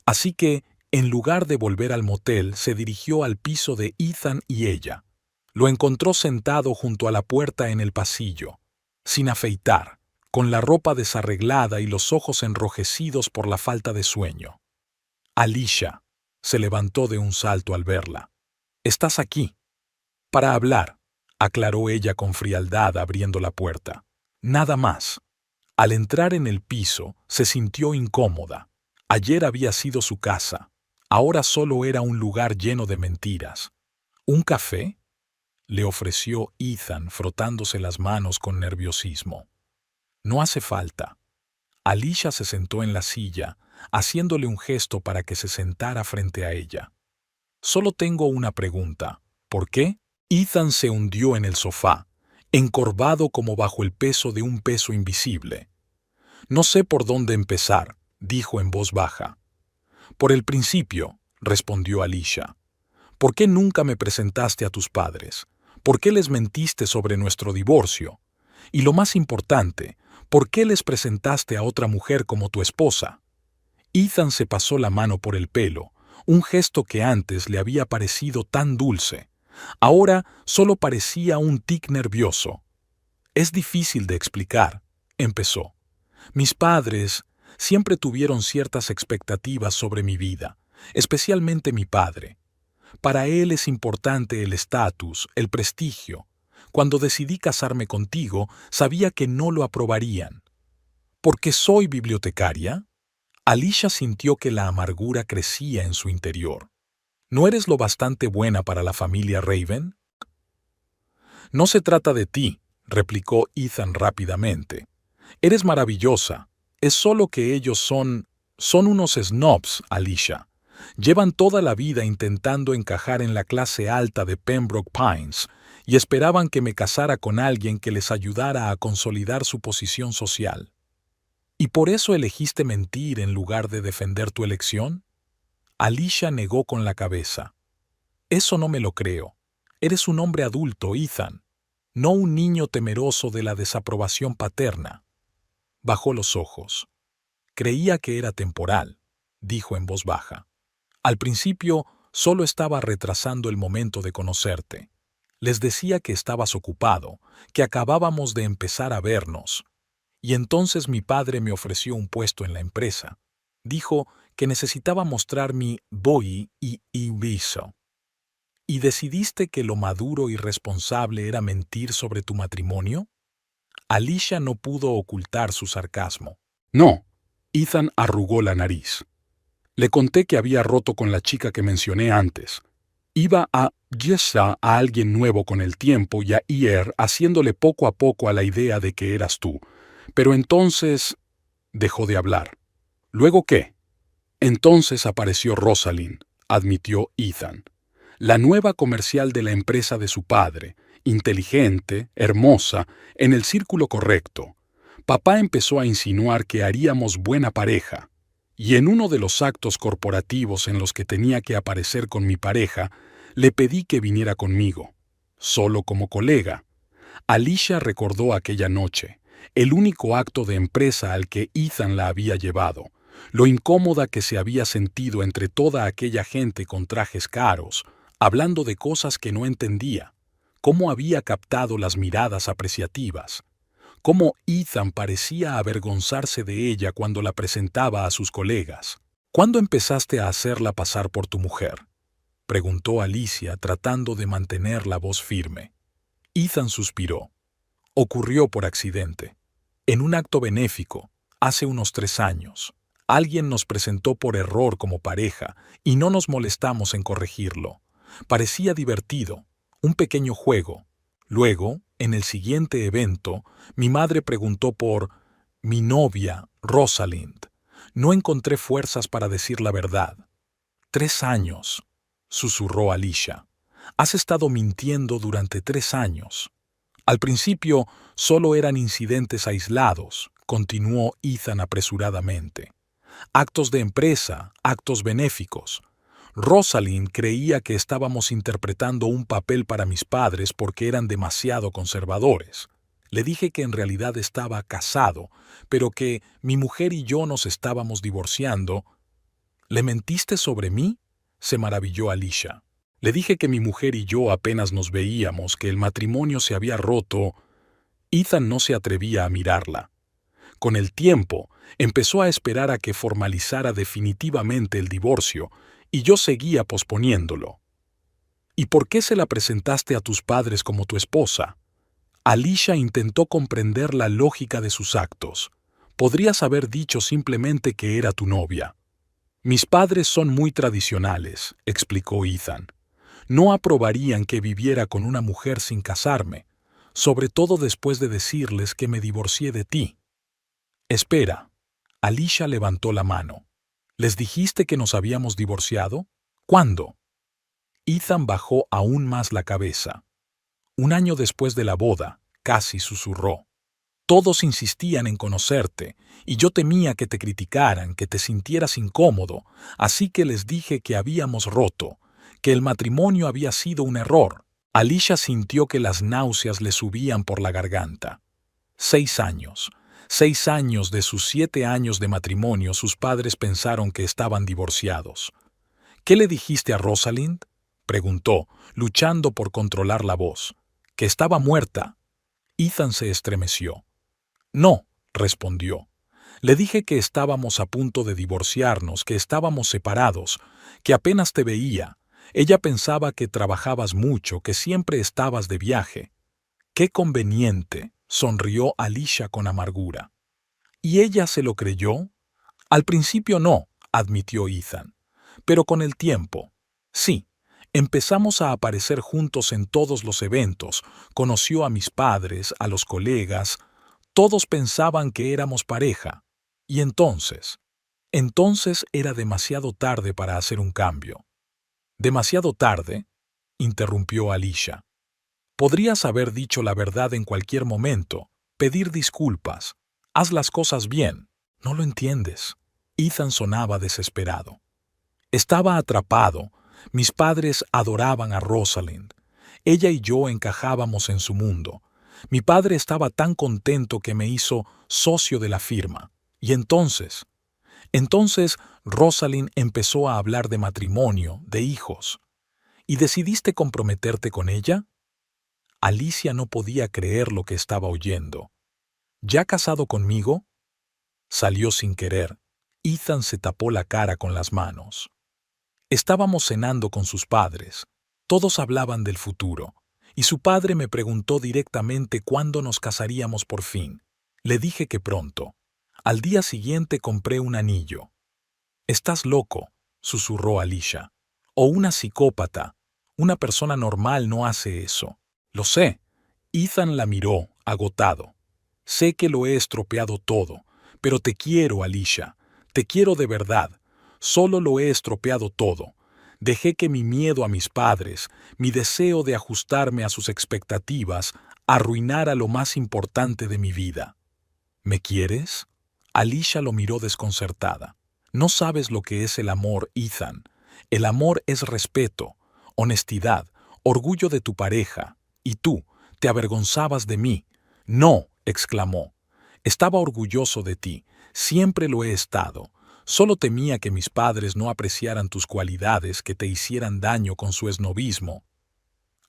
Así que, en lugar de volver al motel, se dirigió al piso de Ethan y ella. Lo encontró sentado junto a la puerta en el pasillo, sin afeitar, con la ropa desarreglada y los ojos enrojecidos por la falta de sueño. Alicia se levantó de un salto al verla. «¿Estás aquí?» «Para hablar», aclaró ella con frialdad abriendo la puerta. «Nada más». Al entrar en el piso, se sintió incómoda. Ayer había sido su casa. Ahora solo era un lugar lleno de mentiras. ¿Un café?, le ofreció Ethan, frotándose las manos con nerviosismo. «No hace falta». Alicia se sentó en la silla, haciéndole un gesto para que se sentara frente a ella. «Solo tengo una pregunta. ¿Por qué?» Ethan se hundió en el sofá, encorvado como bajo el peso de un peso invisible. «No sé por dónde empezar», dijo en voz baja. «Por el principio», respondió Alicia. «¿Por qué nunca me presentaste a tus padres? ¿Por qué les mentiste sobre nuestro divorcio? Y lo más importante, ¿por qué les presentaste a otra mujer como tu esposa?» Ethan se pasó la mano por el pelo, un gesto que antes le había parecido tan dulce. Ahora solo parecía un tic nervioso. «Es difícil de explicar», empezó. «Mis padres siempre tuvieron ciertas expectativas sobre mi vida, especialmente mi padre. Para él es importante el estatus, el prestigio. Cuando decidí casarme contigo, sabía que no lo aprobarían. ¿Por qué soy bibliotecaria?» Alicia sintió que la amargura crecía en su interior. «¿No eres lo bastante buena para la familia Raven?» «No se trata de ti», replicó Ethan rápidamente. «Eres maravillosa. Es solo que ellos son unos snobs, Alicia. Llevan toda la vida intentando encajar en la clase alta de Pembroke Pines y esperaban que me casara con alguien que les ayudara a consolidar su posición social. ¿Y por eso elegiste mentir en lugar de defender tu elección?» Alicia negó con la cabeza. «Eso no me lo creo. Eres un hombre adulto, Ethan, no un niño temeroso de la desaprobación paterna». Bajó los ojos. «Creía que era temporal», dijo en voz baja. «Al principio solo estaba retrasando el momento de conocerte. Les decía que estabas ocupado, que acabábamos de empezar a vernos. Y entonces mi padre me ofreció un puesto en la empresa. Dijo que necesitaba mostrar mi boi y viso. ¿Y decidiste que lo maduro y responsable era mentir sobre tu matrimonio?» Alicia no pudo ocultar su sarcasmo. «No». Ethan arrugó la nariz. «Le conté que había roto con la chica que mencioné antes. Iba a gestar a alguien nuevo con el tiempo y a ir haciéndole poco a poco a la idea de que eras tú. Pero entonces...» Dejó de hablar. «¿Luego qué?» «Entonces apareció Rosalind», admitió Ethan. «La nueva comercial de la empresa de su padre, inteligente, hermosa, en el círculo correcto. Papá empezó a insinuar que haríamos buena pareja, y en uno de los actos corporativos en los que tenía que aparecer con mi pareja, le pedí que viniera conmigo, solo como colega». Alicia recordó aquella noche, el único acto de empresa al que Ethan la había llevado, lo incómoda que se había sentido entre toda aquella gente con trajes caros, hablando de cosas que no entendía, cómo había captado las miradas apreciativas, cómo Ethan parecía avergonzarse de ella cuando la presentaba a sus colegas. «¿Cuándo empezaste a hacerla pasar por tu mujer?», preguntó Alicia tratando de mantener la voz firme. Ethan suspiró. Ocurrió por accidente. En un acto benéfico, hace unos 3 años, alguien nos presentó por error como pareja y no nos molestamos en corregirlo. Parecía divertido, un pequeño juego. Luego, en el siguiente evento, mi madre preguntó por mi novia, Rosalind. No encontré fuerzas para decir la verdad. 3 años, susurró Alicia. Has estado mintiendo durante 3 años. Al principio solo eran incidentes aislados, continuó Ethan apresuradamente. Actos de empresa, actos benéficos. Rosalind creía que estábamos interpretando un papel para mis padres porque eran demasiado conservadores. Le dije que en realidad estaba casado, pero que mi mujer y yo nos estábamos divorciando. ¿Le mentiste sobre mí?, se maravilló Alicia. Le dije que mi mujer y yo apenas nos veíamos, que el matrimonio se había roto. Ethan no se atrevía a mirarla. Con el tiempo, empezó a esperar a que formalizara definitivamente el divorcio, y yo seguía posponiéndolo. ¿Y por qué se la presentaste a tus padres como tu esposa? Alicia intentó comprender la lógica de sus actos. Podrías haber dicho simplemente que era tu novia. Mis padres son muy tradicionales, explicó Ethan. No aprobarían que viviera con una mujer sin casarme, sobre todo después de decirles que me divorcié de ti. Espera. Alicia levantó la mano. ¿Les dijiste que nos habíamos divorciado? ¿Cuándo? Ethan bajó aún más la cabeza. 1 año después de la boda, casi susurró. Todos insistían en conocerte, y yo temía que te criticaran, que te sintieras incómodo, así que les dije que habíamos roto, que el matrimonio había sido un error. Alicia sintió que las náuseas le subían por la garganta. 6 años. 6 años de sus 7 años de matrimonio, sus padres pensaron que estaban divorciados. ¿Qué le dijiste a Rosalind?, preguntó, luchando por controlar la voz. Que estaba muerta. Ethan se estremeció. No, respondió. Le dije que estábamos a punto de divorciarnos, que estábamos separados, que apenas te veía. Ella pensaba que trabajabas mucho, que siempre estabas de viaje. ¡Qué conveniente!, sonrió Alicia con amargura. ¿Y ella se lo creyó? Al principio no, admitió Ethan. Pero con el tiempo, sí. Empezamos a aparecer juntos en todos los eventos. Conoció a mis padres, a los colegas. Todos pensaban que éramos pareja. Y entonces era demasiado tarde para hacer un cambio. ¿Demasiado tarde?, interrumpió Alicia. Podrías haber dicho la verdad en cualquier momento, pedir disculpas. Haz las cosas bien. No lo entiendes. Ethan sonaba desesperado. Estaba atrapado. Mis padres adoraban a Rosalind. Ella y yo encajábamos en su mundo. Mi padre estaba tan contento que me hizo socio de la firma. Y entonces Rosalind empezó a hablar de matrimonio, de hijos. ¿Y decidiste comprometerte con ella? Alicia no podía creer lo que estaba oyendo. ¿Ya casado conmigo? Salió sin querer. Ethan se tapó la cara con las manos. Estábamos cenando con sus padres. Todos hablaban del futuro. Y su padre me preguntó directamente cuándo nos casaríamos por fin. Le dije que pronto. Al día siguiente compré un anillo. «Estás loco», susurró Alicia. «O una psicópata. Una persona normal no hace eso». «Lo sé». Ethan la miró, agotado. «Sé que lo he estropeado todo, pero te quiero, Alicia. Te quiero de verdad. Solo lo he estropeado todo. Dejé que mi miedo a mis padres, mi deseo de ajustarme a sus expectativas, arruinara lo más importante de mi vida». «¿Me quieres?». Alicia lo miró desconcertada. «No sabes lo que es el amor, Ethan. El amor es respeto, honestidad, orgullo de tu pareja. Y tú te avergonzabas de mí». «No», exclamó. «Estaba orgulloso de ti. Siempre lo he estado. Solo temía que mis padres no apreciaran tus cualidades, que te hicieran daño con su esnobismo».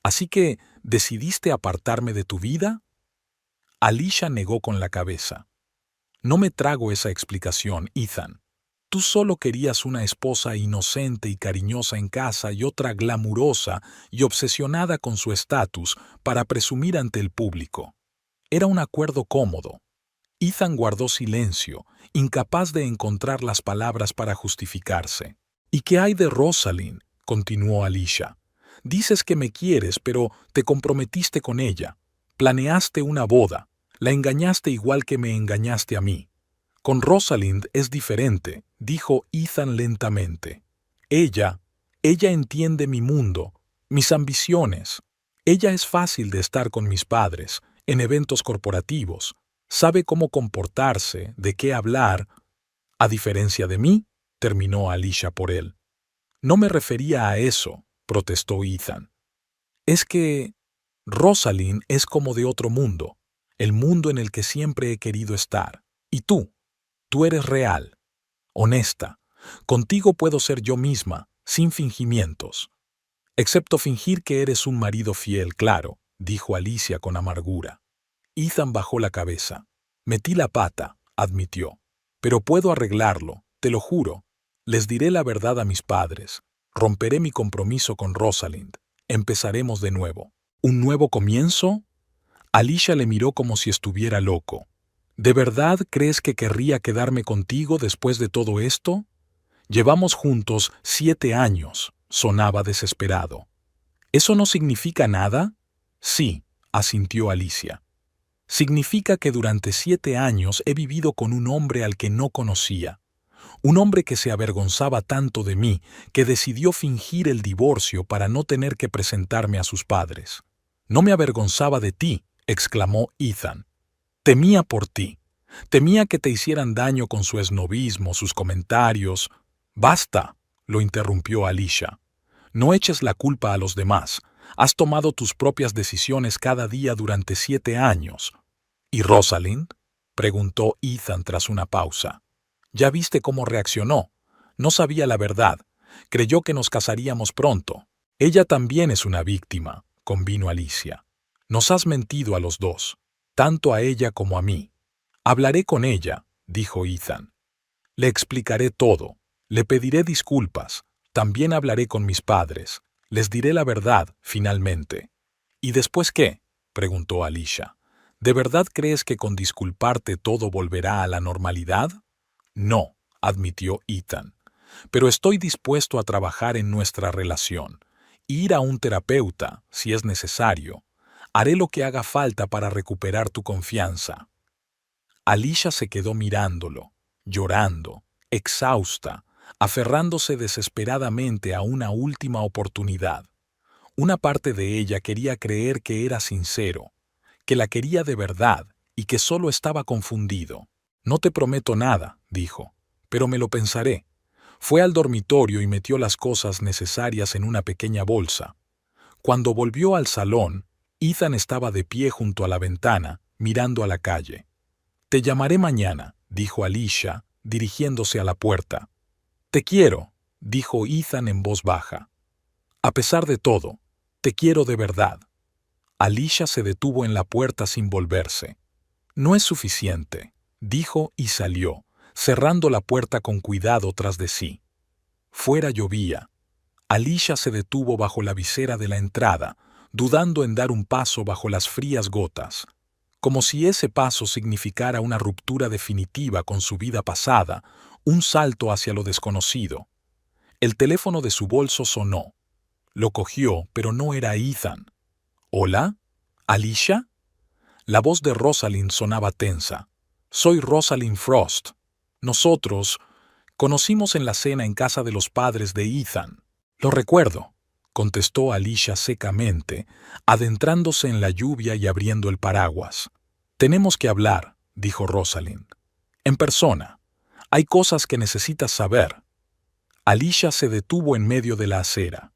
«¿Así que decidiste apartarme de tu vida?». Alicia negó con la cabeza. «No me trago esa explicación, Ethan. Tú solo querías una esposa inocente y cariñosa en casa y otra glamurosa y obsesionada con su estatus para presumir ante el público. Era un acuerdo cómodo. Ethan guardó silencio, incapaz de encontrar las palabras para justificarse. ¿Y qué hay de Rosalind?, continuó Alicia. Dices que me quieres, pero te comprometiste con ella. Planeaste una boda. La engañaste igual que me engañaste a mí. Con Rosalind es diferente, dijo Ethan lentamente. Ella entiende mi mundo, mis ambiciones. Ella es fácil de estar con mis padres, en eventos corporativos. Sabe cómo comportarse, de qué hablar. A diferencia de mí, terminó Alicia por él. No me refería a eso, protestó Ethan. Es que Rosalind es como de otro mundo, el mundo en el que siempre he querido estar. Y tú eres real, honesta. Contigo puedo ser yo misma, sin fingimientos. Excepto fingir que eres un marido fiel, claro, dijo Alicia con amargura. Ethan bajó la cabeza. Metí la pata, admitió. Pero puedo arreglarlo, te lo juro. Les diré la verdad a mis padres. Romperé mi compromiso con Rosalind. Empezaremos de nuevo. ¿Un nuevo comienzo? Alicia le miró como si estuviera loco. ¿De verdad crees que querría quedarme contigo después de todo esto? Llevamos juntos 7 años, sonaba desesperado. ¿Eso no significa nada? Sí, asintió Alicia. Significa que durante 7 años he vivido con un hombre al que no conocía. Un hombre que se avergonzaba tanto de mí que decidió fingir el divorcio para no tener que presentarme a sus padres. No me avergonzaba de ti, exclamó Ethan. Temía por ti. Temía que te hicieran daño con su esnobismo, sus comentarios. Basta, lo interrumpió Alicia. No eches la culpa a los demás. Has tomado tus propias decisiones cada día durante 7 años. ¿Y Rosalind?, preguntó Ethan tras una pausa. Ya viste cómo reaccionó. No sabía la verdad. Creyó que nos casaríamos pronto. Ella también es una víctima, convino Alicia. Nos has mentido a los dos, tanto a ella como a mí. Hablaré con ella, dijo Ethan. Le explicaré todo. Le pediré disculpas. También hablaré con mis padres. Les diré la verdad, finalmente. ¿Y después qué?, preguntó Alicia. ¿De verdad crees que con disculparte todo volverá a la normalidad? No, admitió Ethan. Pero estoy dispuesto a trabajar en nuestra relación. Ir a un terapeuta, si es necesario. Haré lo que haga falta para recuperar tu confianza. Alicia se quedó mirándolo, llorando, exhausta, aferrándose desesperadamente a una última oportunidad. Una parte de ella quería creer que era sincero, que la quería de verdad y que solo estaba confundido. No te prometo nada, dijo, pero me lo pensaré. Fue al dormitorio y metió las cosas necesarias en una pequeña bolsa. Cuando volvió al salón, Ethan estaba de pie junto a la ventana, mirando a la calle. Te llamaré mañana, dijo Alicia, dirigiéndose a la puerta. Te quiero, dijo Ethan en voz baja. A pesar de todo, te quiero de verdad. Alicia se detuvo en la puerta sin volverse. No es suficiente, dijo y salió, cerrando la puerta con cuidado tras de sí. Fuera llovía. Alicia se detuvo bajo la visera de la entrada, dudando en dar un paso bajo las frías gotas, como si ese paso significara una ruptura definitiva con su vida pasada, un salto hacia lo desconocido. El teléfono de su bolso sonó. Lo cogió, pero no era Ethan. ¿Hola? ¿Alicia? La voz de Rosalind sonaba tensa. Soy Rosalind Frost. Nosotros conocimos en la cena en casa de los padres de Ethan. Lo recuerdo, contestó Alicia secamente, adentrándose en la lluvia y abriendo el paraguas. Tenemos que hablar, dijo Rosalind. En persona. Hay cosas que necesitas saber. Alicia se detuvo en medio de la acera.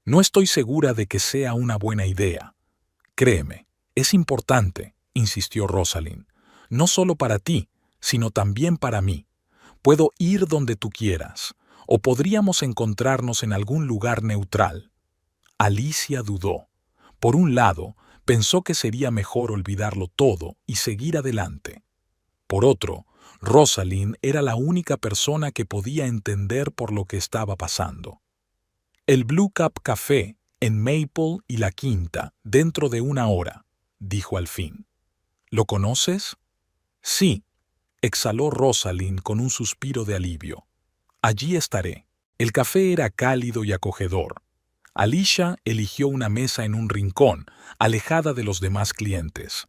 No estoy segura de que sea una buena idea. Créeme, es importante, insistió Rosalind. No solo para ti, sino también para mí. Puedo ir donde tú quieras, o podríamos encontrarnos en algún lugar neutral. Alicia dudó. Por un lado, pensó que sería mejor olvidarlo todo y seguir adelante. Por otro, Rosalind era la única persona que podía entender por lo que estaba pasando. El Blue Cap Café, en Maple y La Quinta, dentro de 1 hora, dijo al fin. ¿Lo conoces? Sí, exhaló Rosalind con un suspiro de alivio. Allí estaré. El café era cálido y acogedor. Alicia eligió una mesa en un rincón, alejada de los demás clientes.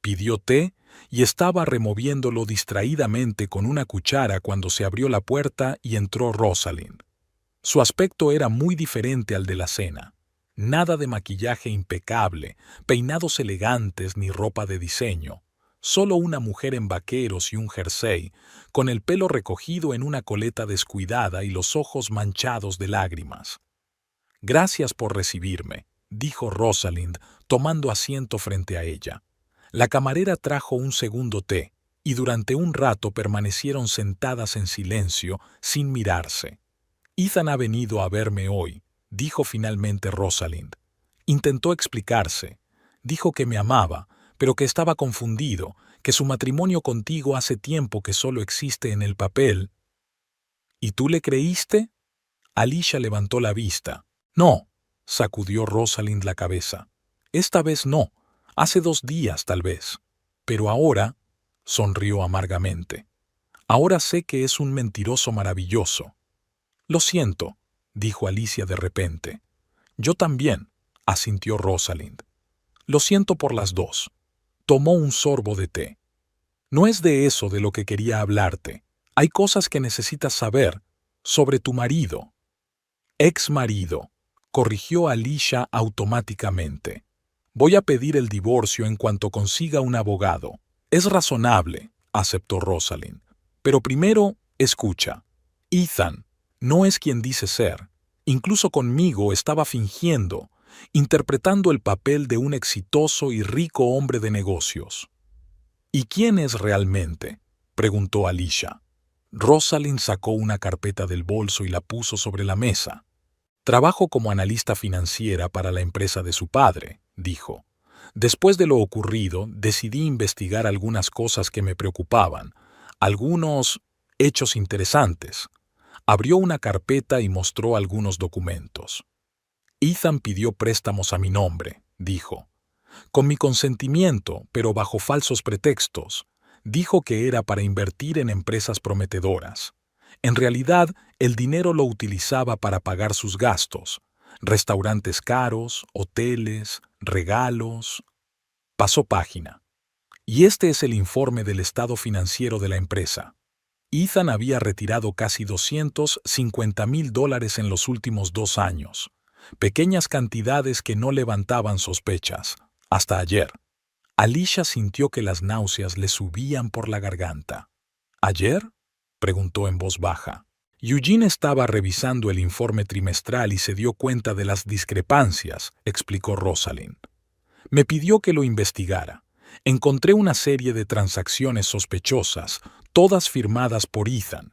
Pidió té y estaba removiéndolo distraídamente con una cuchara cuando se abrió la puerta y entró Rosalind. Su aspecto era muy diferente al de la cena. Nada de maquillaje impecable, peinados elegantes ni ropa de diseño. Solo una mujer en vaqueros y un jersey, con el pelo recogido en una coleta descuidada y los ojos manchados de lágrimas. «Gracias por recibirme», dijo Rosalind, tomando asiento frente a ella. La camarera trajo un segundo té, y durante un rato permanecieron sentadas en silencio, sin mirarse. «Ethan ha venido a verme hoy», dijo finalmente Rosalind. Intentó explicarse. Dijo que me amaba, pero que estaba confundido, que su matrimonio contigo hace tiempo que solo existe en el papel. «¿Y tú le creíste?» Alicia levantó la vista. «No», sacudió Rosalind la cabeza. «Esta vez no. Hace 2 días, tal vez. Pero ahora», sonrió amargamente, «ahora sé que es un mentiroso maravilloso». «Lo siento», dijo Alicia de repente. «Yo también», asintió Rosalind. «Lo siento por las dos». Tomó un sorbo de té. «No es de eso de lo que quería hablarte. Hay cosas que necesitas saber sobre tu marido». «Ex marido», corrigió Alicia automáticamente. «Voy a pedir el divorcio en cuanto consiga un abogado». «Es razonable», aceptó Rosalind. «Pero primero, escucha. Ethan no es quien dice ser. Incluso conmigo estaba fingiendo, interpretando el papel de un exitoso y rico hombre de negocios». «¿Y quién es realmente?», preguntó Alicia. Rosalind sacó una carpeta del bolso y la puso sobre la mesa. «Trabajo como analista financiera para la empresa de su padre», dijo. «Después de lo ocurrido, decidí investigar algunas cosas que me preocupaban, algunos hechos interesantes». Abrió una carpeta y mostró algunos documentos. «Ethan pidió préstamos a mi nombre», dijo. «Con mi consentimiento, pero bajo falsos pretextos. Dijo que era para invertir en empresas prometedoras. En realidad, el dinero lo utilizaba para pagar sus gastos. Restaurantes caros, hoteles, regalos». Pasó página. «Y este es el informe del estado financiero de la empresa. Ethan había retirado casi $250,000 en los últimos 2 años. Pequeñas cantidades que no levantaban sospechas. Hasta ayer». Alicia sintió que las náuseas le subían por la garganta. «¿Ayer?», preguntó en voz baja. «Eugene estaba revisando el informe trimestral y se dio cuenta de las discrepancias», explicó Rosalind. «Me pidió que lo investigara. Encontré una serie de transacciones sospechosas, todas firmadas por Ethan.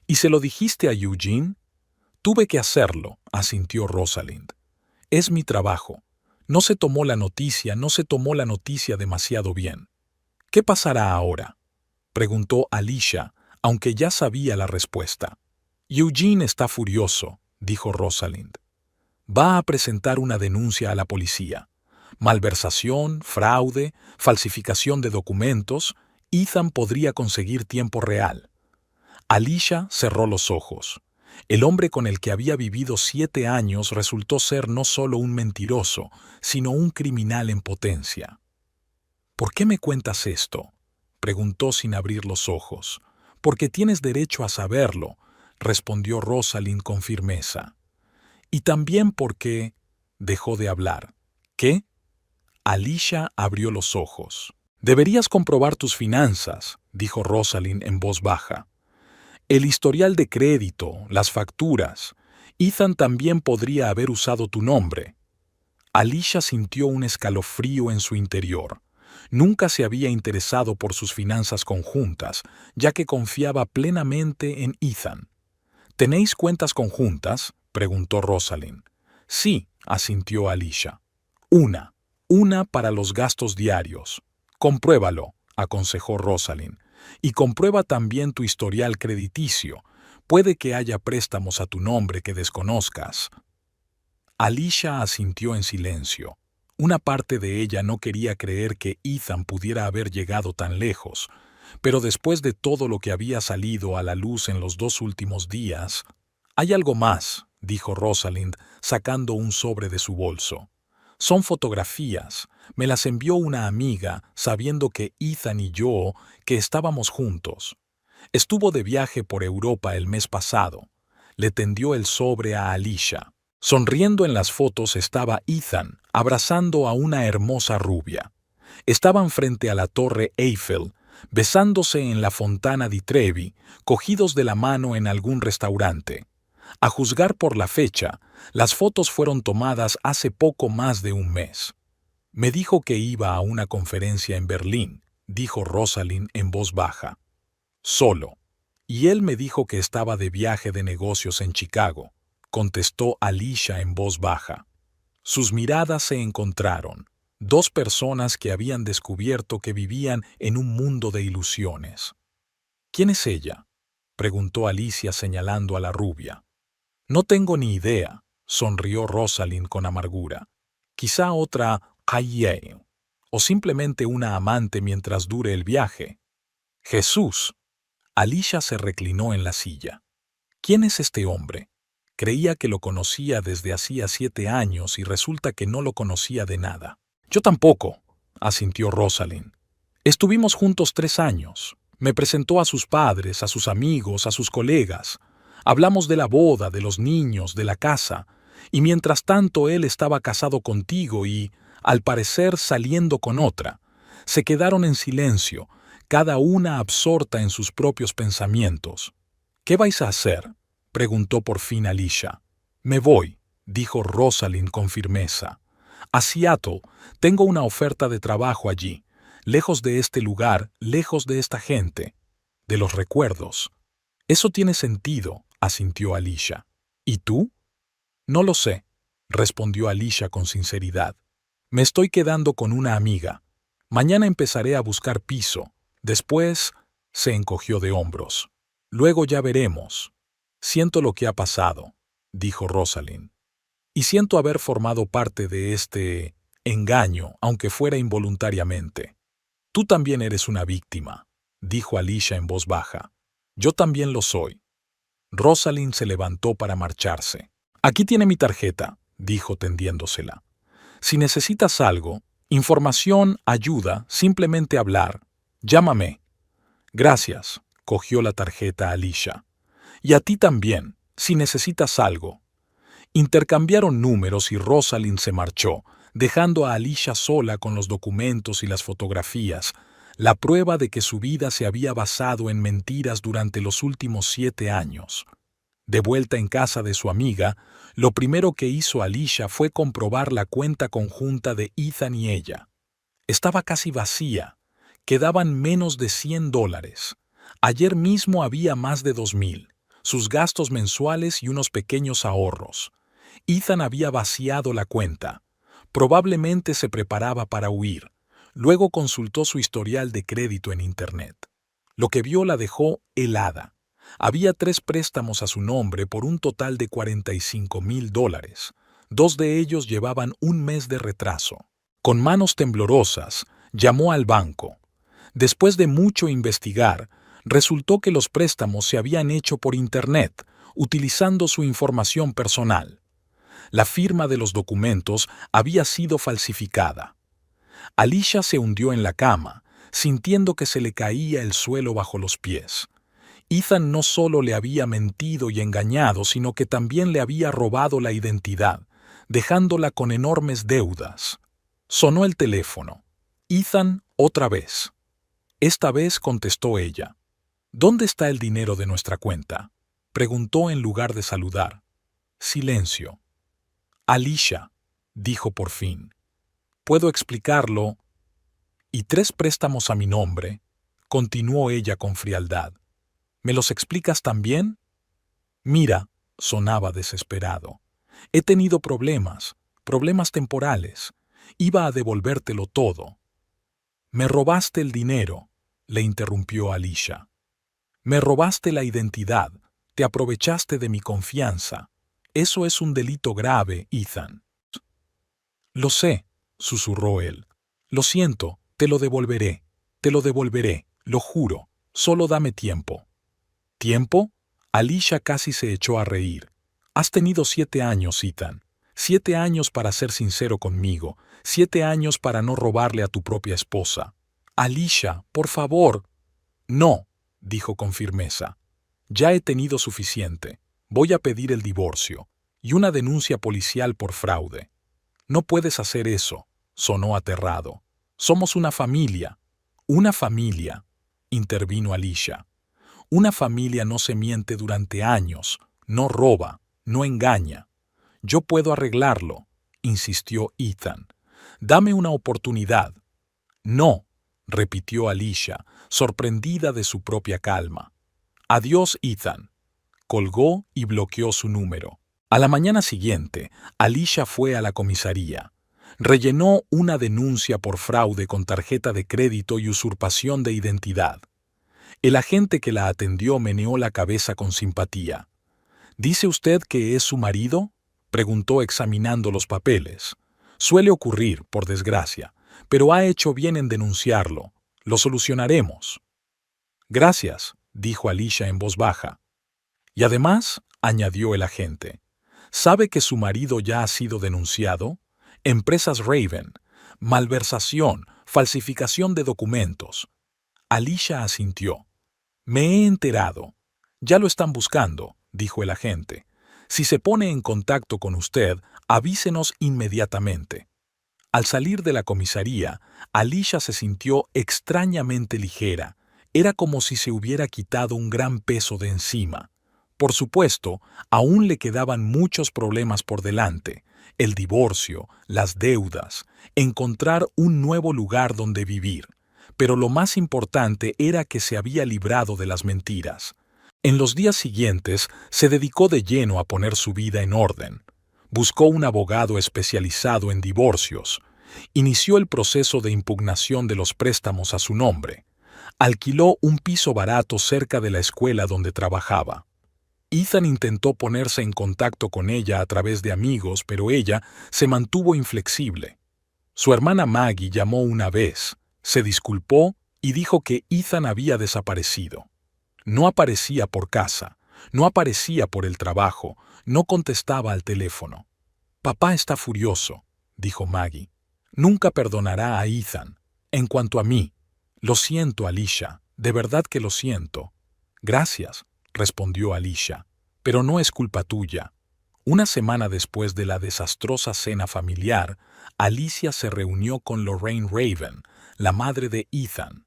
¿Y se lo dijiste a Eugene?». «Tuve que hacerlo», asintió Rosalind. «Es mi trabajo. No se tomó la noticia demasiado bien». «¿Qué pasará ahora?», preguntó Alicia, aunque ya sabía la respuesta. «Eugene está furioso», dijo Rosalind. «Va a presentar una denuncia a la policía. Malversación, fraude, falsificación de documentos. Ethan podría conseguir tiempo real». Alicia cerró los ojos. El hombre con el que había vivido 7 años resultó ser no solo un mentiroso, sino un criminal en potencia. «¿Por qué me cuentas esto?», preguntó sin abrir los ojos. «Porque tienes derecho a saberlo», respondió Rosalind con firmeza. «Y también porque…» dejó de hablar. «¿Qué?». Alicia abrió los ojos. «Deberías comprobar tus finanzas», dijo Rosalind en voz baja. «El historial de crédito, las facturas. Ethan también podría haber usado tu nombre». Alicia sintió un escalofrío en su interior. Nunca se había interesado por sus finanzas conjuntas, ya que confiaba plenamente en Ethan. «¿Tenéis cuentas conjuntas?», preguntó Rosalind. «Sí», asintió Alicia. Una para los gastos diarios». «Compruébalo», aconsejó Rosalind. «Y comprueba también tu historial crediticio. Puede que haya préstamos a tu nombre que desconozcas». Alicia asintió en silencio. Una parte de ella no quería creer que Ethan pudiera haber llegado tan lejos, pero después de todo lo que había salido a la luz en los 2 últimos días... «Hay algo más», dijo Rosalind, sacando un sobre de su bolso. «Son fotografías. Me las envió una amiga, sabiendo que Ethan y yo, que estábamos juntos. Estuvo de viaje por Europa el mes pasado». Le tendió el sobre a Alicia. Sonriendo en las fotos estaba Ethan, abrazando a una hermosa rubia. Estaban frente a la Torre Eiffel, besándose en la Fontana di Trevi, cogidos de la mano en algún restaurante. A juzgar por la fecha, las fotos fueron tomadas hace poco más de un mes. «Me dijo que iba a una conferencia en Berlín», dijo Rosalind en voz baja. «Solo. Y él me dijo que estaba de viaje de negocios en Chicago», contestó Alicia en voz baja. Sus miradas se encontraron. Dos personas que habían descubierto que vivían en un mundo de ilusiones. «¿Quién es ella?», preguntó Alicia señalando a la rubia. «No tengo ni idea», sonrió Rosalind con amargura. «Quizá otra Haye, o simplemente una amante mientras dure el viaje». «Jesús». Alicia se reclinó en la silla. «¿Quién es este hombre? Creía que lo conocía desde hacía 7 años y resulta que no lo conocía de nada». «Yo tampoco», asintió Rosalind. «Estuvimos juntos 3 años. Me presentó a sus padres, a sus amigos, a sus colegas. Hablamos de la boda, de los niños, de la casa, y mientras tanto él estaba casado contigo y, al parecer, saliendo con otra. Se quedaron en silencio, cada una absorta en sus propios pensamientos. «¿Qué vais a hacer?», preguntó por fin Alicia. «Me voy», dijo Rosalind con firmeza. «A Seattle. Tengo una oferta de trabajo allí, lejos de este lugar, lejos de esta gente, de los recuerdos». «Eso tiene sentido», asintió Alicia. «¿Y tú?». «No lo sé», respondió Alicia con sinceridad. «Me estoy quedando con una amiga. Mañana empezaré a buscar piso. Después…» se encogió de hombros. «Luego ya veremos». «Siento lo que ha pasado», dijo Rosalind. «Y siento haber formado parte de este engaño, aunque fuera involuntariamente». «Tú también eres una víctima», dijo Alicia en voz baja. «Yo también lo soy». Rosalind se levantó para marcharse. «Aquí tiene mi tarjeta», dijo tendiéndosela. «Si necesitas algo, información, ayuda, simplemente hablar, llámame». «Gracias», cogió la tarjeta Alicia. «Y a ti también, si necesitas algo». Intercambiaron números y Rosalind se marchó, dejando a Alicia sola con los documentos y las fotografías, la prueba de que su vida se había basado en mentiras durante los últimos 7 años. De vuelta en casa de su amiga, lo primero que hizo Alicia fue comprobar la cuenta conjunta de Ethan y ella. Estaba casi vacía. Quedaban menos de $100. Ayer mismo había más de 2,000, sus gastos mensuales y unos pequeños ahorros. Ethan había vaciado la cuenta. Probablemente se preparaba para huir. Luego consultó su historial de crédito en Internet. Lo que vio la dejó helada. Había 3 préstamos a su nombre por un total de $45,000. 2 de ellos llevaban un mes de retraso. Con manos temblorosas, llamó al banco. Después de mucho investigar, resultó que los préstamos se habían hecho por Internet, utilizando su información personal. La firma de los documentos había sido falsificada. Alicia se hundió en la cama, sintiendo que se le caía el suelo bajo los pies. Ethan no solo le había mentido y engañado, sino que también le había robado la identidad, dejándola con enormes deudas. Sonó el teléfono. «Ethan, otra vez». Esta vez contestó ella. «¿Dónde está el dinero de nuestra cuenta?», preguntó en lugar de saludar. Silencio. «Alicia», dijo por fin. «Puedo explicarlo». «Y 3 préstamos a mi nombre», continuó ella con frialdad. «¿Me los explicas también?». «Mira», sonaba desesperado. «He tenido problemas temporales. Iba a devolvértelo todo». «Me robaste el dinero», le interrumpió Alicia. «Me robaste la identidad, te aprovechaste de mi confianza. Eso es un delito grave, Ethan». «Lo sé», susurró él. Lo siento, te lo devolveré, lo juro, solo dame tiempo. ¿Tiempo? Alicia casi se echó a reír. Has tenido 7 años, Ethan. 7 años para ser sincero conmigo, 7 años para no robarle a tu propia esposa. Alicia, por favor. No, dijo con firmeza. Ya he tenido suficiente. Voy a pedir el divorcio y una denuncia policial por fraude. No puedes hacer eso, sonó aterrado. Somos una familia. Una familia, intervino Alicia. Una familia no se miente durante años, no roba, no engaña. Yo puedo arreglarlo, insistió Ethan. Dame una oportunidad. No, repitió Alicia, sorprendida de su propia calma. Adiós, Ethan. Colgó y bloqueó su número. A la mañana siguiente, Alicia fue a la comisaría. Rellenó una denuncia por fraude con tarjeta de crédito y usurpación de identidad. El agente que la atendió meneó la cabeza con simpatía. ¿Dice usted que es su marido?, preguntó examinando los papeles. Suele ocurrir, por desgracia, pero ha hecho bien en denunciarlo. Lo solucionaremos. Gracias, dijo Alicia en voz baja. Y además, añadió el agente, ¿sabe que su marido ya ha sido denunciado? Empresas Raven, malversación, falsificación de documentos. Alicia asintió. Me he enterado. Ya lo están buscando, dijo el agente. Si se pone en contacto con usted, avísenos inmediatamente. Al salir de la comisaría, Alicia se sintió extrañamente ligera. Era como si se hubiera quitado un gran peso de encima. Por supuesto, aún le quedaban muchos problemas por delante: el divorcio, las deudas, encontrar un nuevo lugar donde vivir. Pero lo más importante era que se había librado de las mentiras. En los días siguientes se dedicó de lleno a poner su vida en orden. Buscó un abogado especializado en divorcios. Inició el proceso de impugnación de los préstamos a su nombre. Alquiló un piso barato cerca de la escuela donde trabajaba. Ethan intentó ponerse en contacto con ella a través de amigos, pero ella se mantuvo inflexible. Su hermana Maggie llamó una vez, se disculpó y dijo que Ethan había desaparecido. No aparecía por casa, no aparecía por el trabajo, no contestaba al teléfono. Papá está furioso, dijo Maggie. Nunca perdonará a Ethan. En cuanto a mí, lo siento, Alicia, de verdad que lo siento. Gracias, respondió Alicia, pero no es culpa tuya. Una semana después de la desastrosa cena familiar, Alicia se reunió con Lorraine Raven, la madre de Ethan.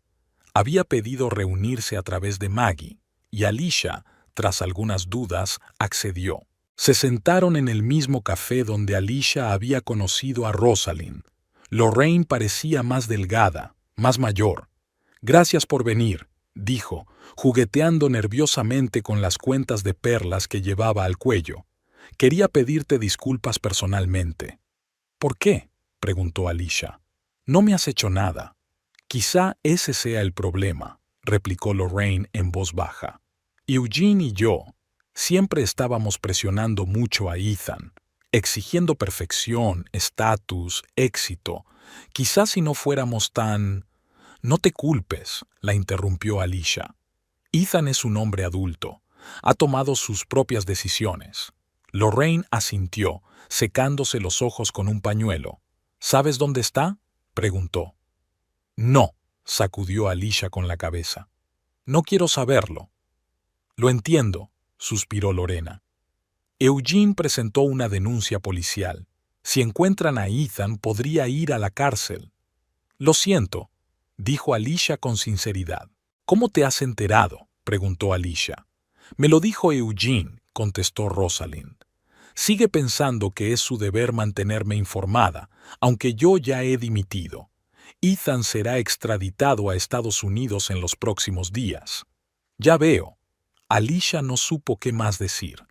Había pedido reunirse a través de Maggie, y Alicia, tras algunas dudas, accedió. Se sentaron en el mismo café donde Alicia había conocido a Rosalind. Lorraine parecía más delgada, más mayor. Gracias por venir, dijo, jugueteando nerviosamente con las cuentas de perlas que llevaba al cuello. Quería pedirte disculpas personalmente. ¿Por qué?, preguntó Alicia. No me has hecho nada. Quizá ese sea el problema, replicó Lorraine en voz baja. Eugene y yo siempre estábamos presionando mucho a Ethan, exigiendo perfección, estatus, éxito. Quizás si no fuéramos tan... No te culpes, la interrumpió Alicia. Ethan es un hombre adulto. Ha tomado sus propias decisiones. Lorraine asintió, secándose los ojos con un pañuelo. ¿Sabes dónde está?, preguntó. No, sacudió Alicia con la cabeza. No quiero saberlo. Lo entiendo, suspiró Lorena. Eugene presentó una denuncia policial. Si encuentran a Ethan, podría ir a la cárcel. Lo siento, dijo Alicia con sinceridad. ¿Cómo te has enterado?, preguntó Alicia. Me lo dijo Eugene, contestó Rosalind. Sigue pensando que es su deber mantenerme informada, aunque yo ya he dimitido. Ethan será extraditado a Estados Unidos en los próximos días. Ya veo. Alicia no supo qué más decir.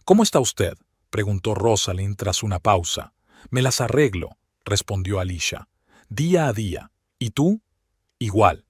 ¿Cómo está usted?, preguntó Rosalind tras una pausa. Me las arreglo, respondió Alicia. Día a día. ¿Y tú? Igual.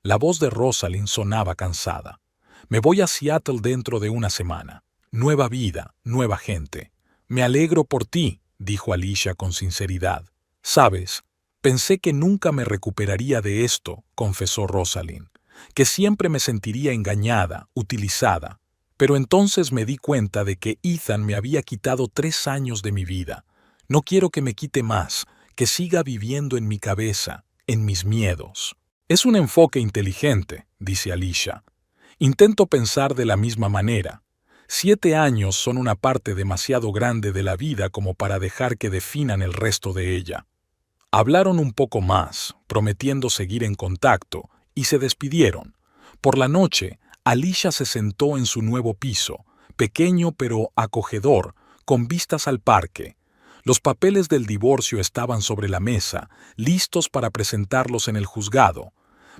La voz de Rosalind sonaba cansada. Me voy a Seattle dentro de una semana. Nueva vida, nueva gente. Me alegro por ti, dijo Alicia con sinceridad. Sabes, pensé que nunca me recuperaría de esto, confesó Rosalind, que siempre me sentiría engañada, utilizada. Pero entonces me di cuenta de que Ethan me había quitado 3 años de mi vida. No quiero que me quite más, que siga viviendo en mi cabeza, en mis miedos. Es un enfoque inteligente, dice Alicia. Intento pensar de la misma manera. 7 años son una parte demasiado grande de la vida como para dejar que definan el resto de ella. Hablaron un poco más, prometiendo seguir en contacto, y se despidieron. Por la noche, Alicia se sentó en su nuevo piso, pequeño pero acogedor, con vistas al parque. Los papeles del divorcio estaban sobre la mesa, listos para presentarlos en el juzgado.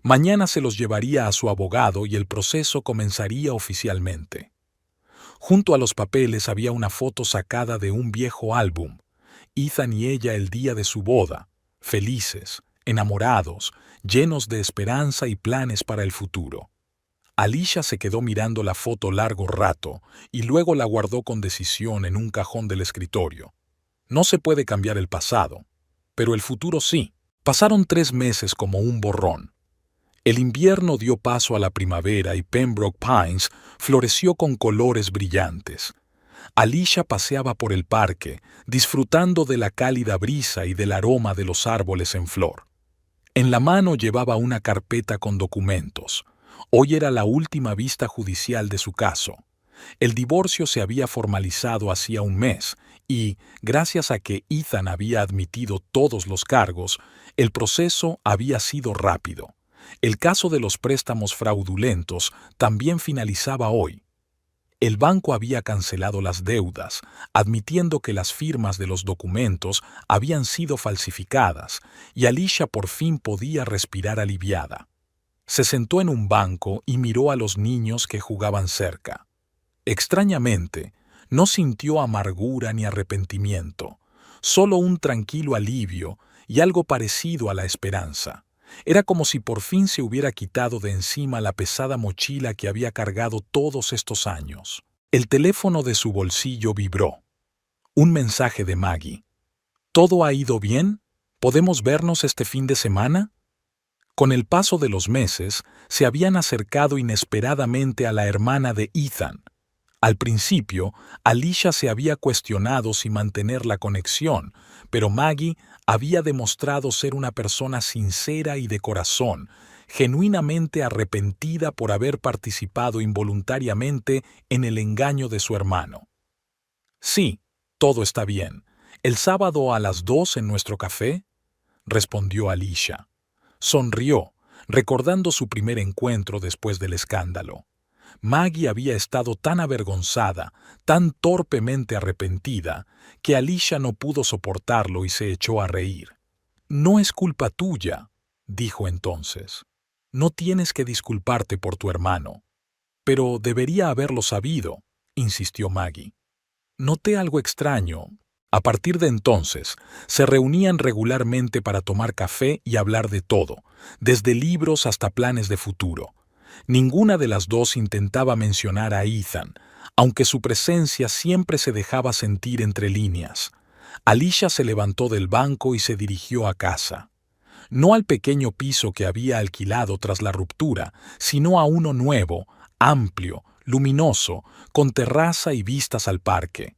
Mañana se los llevaría a su abogado y el proceso comenzaría oficialmente. Junto a los papeles había una foto sacada de un viejo álbum. Ethan y ella el día de su boda, felices, enamorados, llenos de esperanza y planes para el futuro. Alicia se quedó mirando la foto largo rato y luego la guardó con decisión en un cajón del escritorio. No se puede cambiar el pasado, pero el futuro sí. Pasaron 3 meses como un borrón. El invierno dio paso a la primavera y Pembroke Pines floreció con colores brillantes. Alicia paseaba por el parque, disfrutando de la cálida brisa y del aroma de los árboles en flor. En la mano llevaba una carpeta con documentos. Hoy era la última vista judicial de su caso. El divorcio se había formalizado hacía un mes y, gracias a que Ethan había admitido todos los cargos, el proceso había sido rápido. El caso de los préstamos fraudulentos también finalizaba hoy. El banco había cancelado las deudas, admitiendo que las firmas de los documentos habían sido falsificadas, y Alicia por fin podía respirar aliviada. Se sentó en un banco y miró a los niños que jugaban cerca. Extrañamente, no sintió amargura ni arrepentimiento, solo un tranquilo alivio y algo parecido a la esperanza. Era como si por fin se hubiera quitado de encima la pesada mochila que había cargado todos estos años. El teléfono de su bolsillo vibró. Un mensaje de Maggie. ¿Todo ha ido bien? ¿Podemos vernos este fin de semana? Con el paso de los meses, se habían acercado inesperadamente a la hermana de Ethan. Al principio, Alicia se había cuestionado si mantener la conexión, pero Maggie había demostrado ser una persona sincera y de corazón, genuinamente arrepentida por haber participado involuntariamente en el engaño de su hermano. «Sí, todo está bien. ¿El sábado a las 2 en nuestro café?», respondió Alicia. Sonrió, recordando su primer encuentro después del escándalo. Maggie había estado tan avergonzada, tan torpemente arrepentida, que Alicia no pudo soportarlo y se echó a reír. «No es culpa tuya», dijo entonces. «No tienes que disculparte por tu hermano». «Pero debería haberlo sabido», insistió Maggie. «Noté algo extraño». A partir de entonces, se reunían regularmente para tomar café y hablar de todo, desde libros hasta planes de futuro. Ninguna de las dos intentaba mencionar a Ethan, aunque su presencia siempre se dejaba sentir entre líneas. Alicia se levantó del banco y se dirigió a casa. No al pequeño piso que había alquilado tras la ruptura, sino a uno nuevo, amplio, luminoso, con terraza y vistas al parque.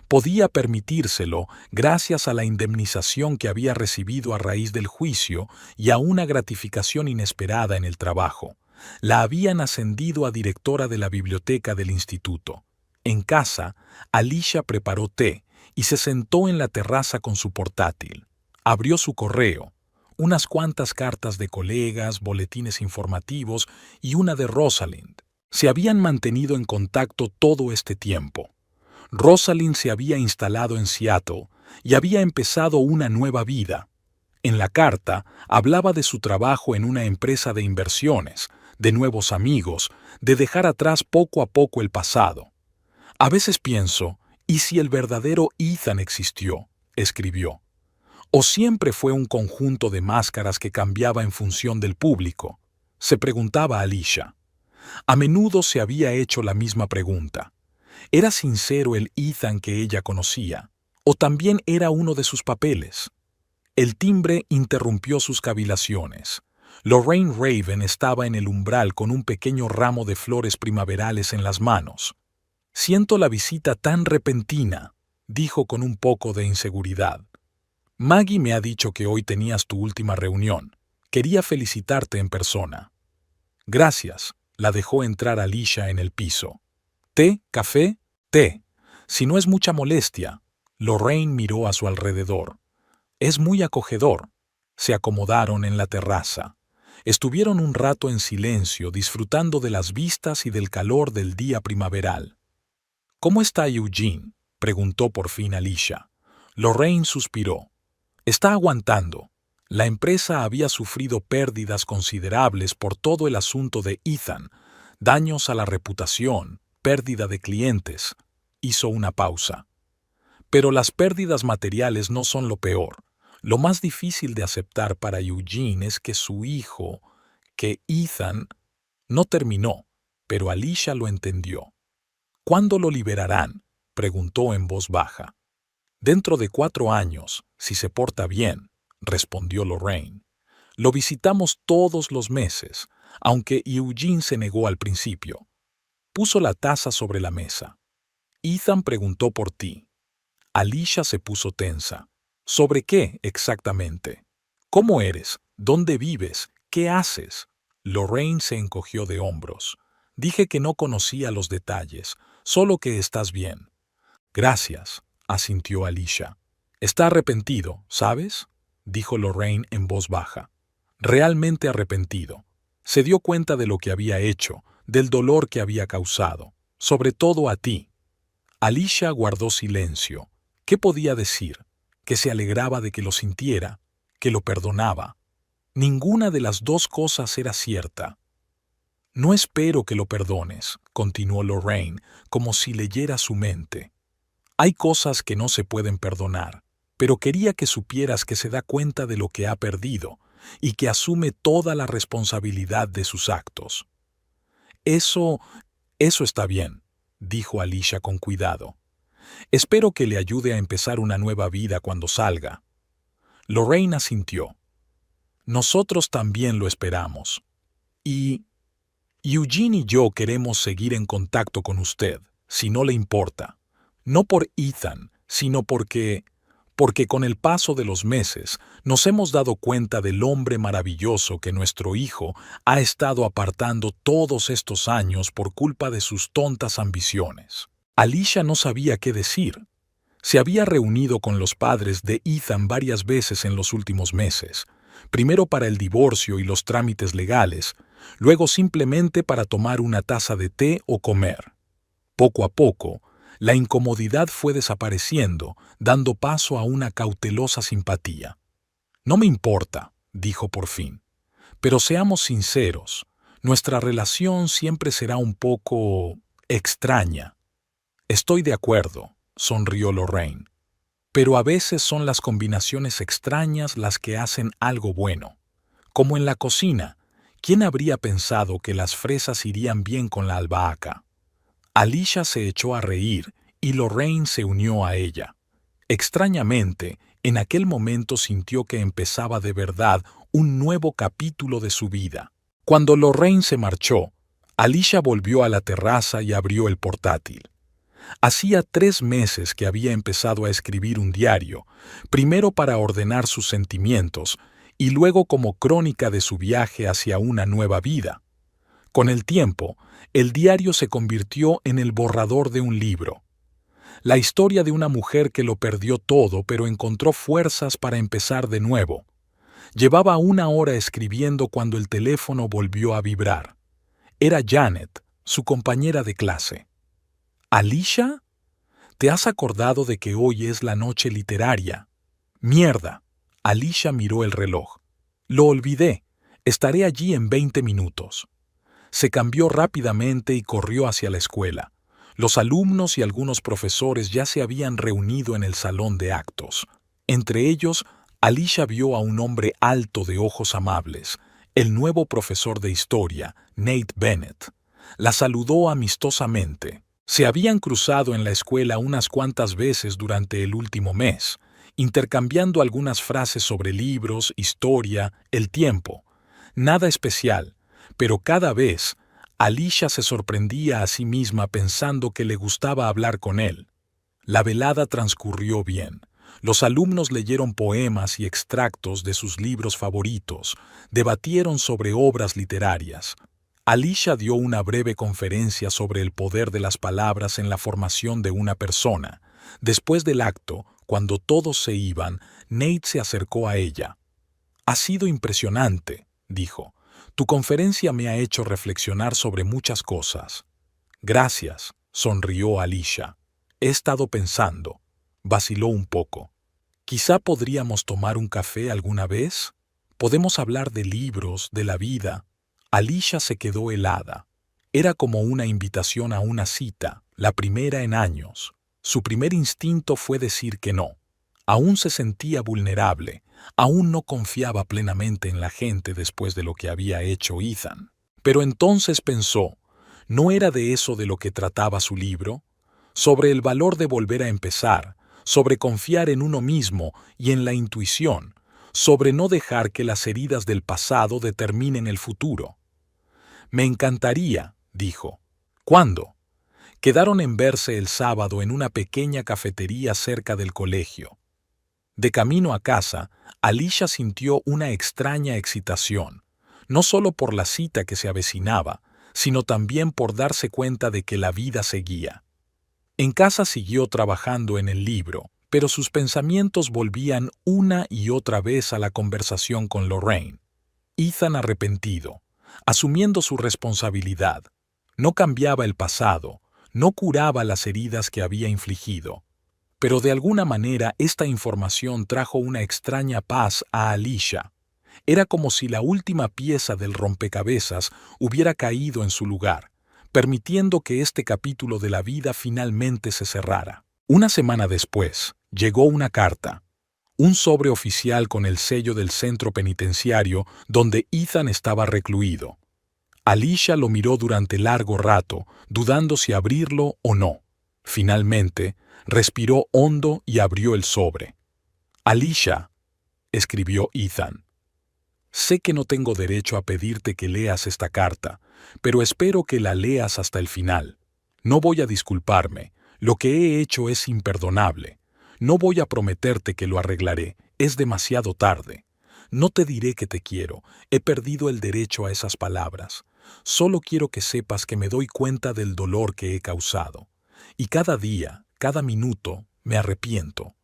Podía permitírselo gracias a la indemnización que había recibido a raíz del juicio y a una gratificación inesperada en el trabajo. La habían ascendido a directora de la biblioteca del instituto. En casa, Alicia preparó té y se sentó en la terraza con su portátil. Abrió su correo, unas cuantas cartas de colegas, boletines informativos y una de Rosalind. Se habían mantenido en contacto todo este tiempo. Rosalind se había instalado en Seattle y había empezado una nueva vida. En la carta hablaba de su trabajo en una empresa de inversiones, de nuevos amigos, de dejar atrás poco a poco el pasado. «A veces pienso, ¿y si el verdadero Ethan existió?», escribió. «¿O siempre fue un conjunto de máscaras que cambiaba en función del público?», se preguntaba Alicia. A menudo se había hecho la misma pregunta. ¿Era sincero el Ethan que ella conocía? ¿O también era uno de sus papeles? El timbre interrumpió sus cavilaciones. Lorraine Raven estaba en el umbral con un pequeño ramo de flores primaverales en las manos. «Siento la visita tan repentina», dijo con un poco de inseguridad. «Maggie me ha dicho que hoy tenías tu última reunión. Quería felicitarte en persona». «Gracias», la dejó entrar Alicia en el piso. «¿Té? ¿Café? Té. Si no es mucha molestia». Lorraine miró a su alrededor. «Es muy acogedor». Se acomodaron en la terraza. Estuvieron un rato en silencio, disfrutando de las vistas y del calor del día primaveral. «¿Cómo está Eugene?», preguntó por fin Alicia. Lorraine suspiró. «Está aguantando». La empresa había sufrido pérdidas considerables por todo el asunto de Ethan, daños a la reputación, pérdida de clientes. Hizo una pausa. «Pero las pérdidas materiales no son lo peor. Lo más difícil de aceptar para Eugene es que su hijo, que Ethan, no terminó, pero Alicia lo entendió. «¿Cuándo lo liberarán?», preguntó en voz baja. «Dentro de 4 años, si se porta bien», respondió Lorraine. «Lo visitamos todos los meses, aunque Eugene se negó al principio». Puso la taza sobre la mesa. «Ethan preguntó por ti». Alicia se puso tensa. «¿Sobre qué exactamente? ¿Cómo eres? ¿Dónde vives? ¿Qué haces?». Lorraine se encogió de hombros. «Dije que no conocía los detalles, solo que estás bien». «Gracias», asintió Alicia. «Está arrepentido, ¿sabes?», dijo Lorraine en voz baja. «Realmente arrepentido. Se dio cuenta de lo que había hecho, del dolor que había causado, sobre todo a ti». Alicia guardó silencio. ¿Qué podía decir? Que se alegraba de que lo sintiera, que lo perdonaba. Ninguna de las dos cosas era cierta. «No espero que lo perdones», continuó Lorraine, como si leyera su mente. «Hay cosas que no se pueden perdonar, pero quería que supieras que se da cuenta de lo que ha perdido y que asume toda la responsabilidad de sus actos». Eso está bien», dijo Alicia con cuidado. «Espero que le ayude a empezar una nueva vida cuando salga». Lorraine asintió. «Nosotros también lo esperamos. Y Eugene y yo queremos seguir en contacto con usted, si no le importa. No por Ethan, sino porque con el paso de los meses nos hemos dado cuenta del hombre maravilloso que nuestro hijo ha estado apartando todos estos años por culpa de sus tontas ambiciones». Alicia no sabía qué decir. Se había reunido con los padres de Ethan varias veces en los últimos meses, primero para el divorcio y los trámites legales, luego simplemente para tomar una taza de té o comer. Poco a poco, la incomodidad fue desapareciendo, dando paso a una cautelosa simpatía. «No me importa», dijo por fin, «pero seamos sinceros, nuestra relación siempre será un poco extraña». «Estoy de acuerdo», sonrió Lorraine. «Pero a veces son las combinaciones extrañas las que hacen algo bueno. Como en la cocina, ¿quién habría pensado que las fresas irían bien con la albahaca?». Alicia se echó a reír y Lorraine se unió a ella. Extrañamente, en aquel momento sintió que empezaba de verdad un nuevo capítulo de su vida. Cuando Lorraine se marchó, Alicia volvió a la terraza y abrió el portátil. Hacía 3 meses que había empezado a escribir un diario, primero para ordenar sus sentimientos y luego como crónica de su viaje hacia una nueva vida. Con el tiempo, el diario se convirtió en el borrador de un libro. La historia de una mujer que lo perdió todo pero encontró fuerzas para empezar de nuevo. Llevaba 1 hora escribiendo cuando el teléfono volvió a vibrar. Era Janet, su compañera de clase. «¿Alicia? ¿Te has acordado de que hoy es la noche literaria?». «Mierda». Alicia miró el reloj. «Lo olvidé. Estaré allí en 20 minutos». Se cambió rápidamente y corrió hacia la escuela. Los alumnos y algunos profesores ya se habían reunido en el salón de actos. Entre ellos, Alicia vio a un hombre alto de ojos amables, el nuevo profesor de historia, Nate Bennett. La saludó amistosamente. Se habían cruzado en la escuela unas cuantas veces durante el último mes, intercambiando algunas frases sobre libros, historia, el tiempo. Nada especial, pero cada vez Alicia se sorprendía a sí misma pensando que le gustaba hablar con él. La velada transcurrió bien. Los alumnos leyeron poemas y extractos de sus libros favoritos, debatieron sobre obras literarias. Alicia dio una breve conferencia sobre el poder de las palabras en la formación de una persona. Después del acto, cuando todos se iban, Nate se acercó a ella. «Ha sido impresionante», dijo. «Tu conferencia me ha hecho reflexionar sobre muchas cosas». «Gracias», sonrió Alicia. «He estado pensando». Vaciló un poco. «Quizá podríamos tomar un café alguna vez. Podemos hablar de libros, de la vida». Alicia se quedó helada. Era como una invitación a una cita, la primera en años. Su primer instinto fue decir que no. Aún se sentía vulnerable, aún no confiaba plenamente en la gente después de lo que había hecho Ethan. Pero entonces pensó, ¿no era de eso de lo que trataba su libro? Sobre el valor de volver a empezar, sobre confiar en uno mismo y en la intuición, sobre no dejar que las heridas del pasado determinen el futuro. «Me encantaría», dijo. «¿Cuándo?» Quedaron en verse el sábado en una pequeña cafetería cerca del colegio. De camino a casa, Alicia sintió una extraña excitación, no solo por la cita que se avecinaba, sino también por darse cuenta de que la vida seguía. En casa siguió trabajando en el libro, pero sus pensamientos volvían una y otra vez a la conversación con Lorraine. Ethan arrepentido, asumiendo su responsabilidad. No cambiaba el pasado, no curaba las heridas que había infligido. Pero de alguna manera esta información trajo una extraña paz a Alicia. Era como si la última pieza del rompecabezas hubiera caído en su lugar, permitiendo que este capítulo de la vida finalmente se cerrara. Una semana después, llegó una carta. Un sobre oficial con el sello del centro penitenciario donde Ethan estaba recluido. Alicia lo miró durante largo rato, dudando si abrirlo o no. Finalmente, respiró hondo y abrió el sobre. «Alicia», escribió Ethan. «Sé que no tengo derecho a pedirte que leas esta carta, pero espero que la leas hasta el final. No voy a disculparme. Lo que he hecho es imperdonable. No voy a prometerte que lo arreglaré, es demasiado tarde. No te diré que te quiero, he perdido el derecho a esas palabras. Solo quiero que sepas que me doy cuenta del dolor que he causado. Y cada día, cada minuto, me arrepiento.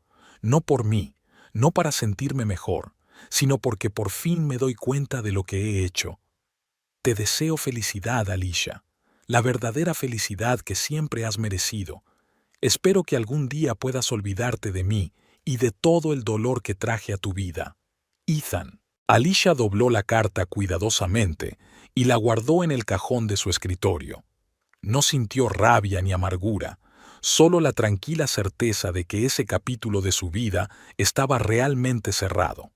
No por mí, no para sentirme mejor, sino porque por fin me doy cuenta de lo que he hecho. Te deseo felicidad, Alicia, la verdadera felicidad que siempre has merecido. Espero que algún día puedas olvidarte de mí y de todo el dolor que traje a tu vida. Ethan». Alicia dobló la carta cuidadosamente y la guardó en el cajón de su escritorio. No sintió rabia ni amargura, solo la tranquila certeza de que ese capítulo de su vida estaba realmente cerrado.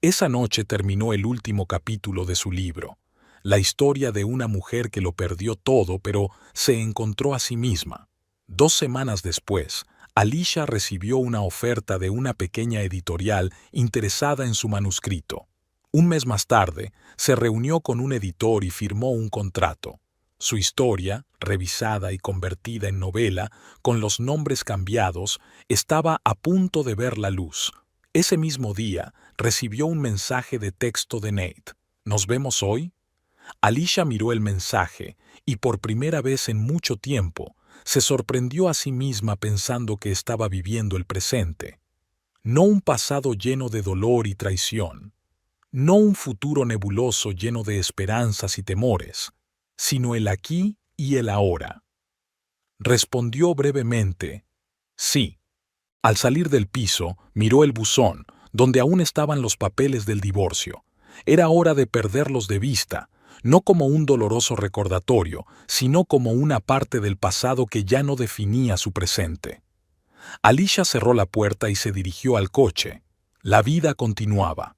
Esa noche terminó el último capítulo de su libro, la historia de una mujer que lo perdió todo pero se encontró a sí misma. 2 semanas después, Alicia recibió una oferta de una pequeña editorial interesada en su manuscrito. Un mes más tarde, se reunió con un editor y firmó un contrato. Su historia, revisada y convertida en novela, con los nombres cambiados, estaba a punto de ver la luz. Ese mismo día, recibió un mensaje de texto de Nate. «¿Nos vemos hoy?» Alicia miró el mensaje y por primera vez en mucho tiempo, se sorprendió a sí misma pensando que estaba viviendo el presente. No un pasado lleno de dolor y traición, no un futuro nebuloso lleno de esperanzas y temores, sino el aquí y el ahora. Respondió brevemente, «Sí». Al salir del piso, miró el buzón, donde aún estaban los papeles del divorcio. Era hora de perderlos de vista, no como un doloroso recordatorio, sino como una parte del pasado que ya no definía su presente. Alicia cerró la puerta y se dirigió al coche. La vida continuaba.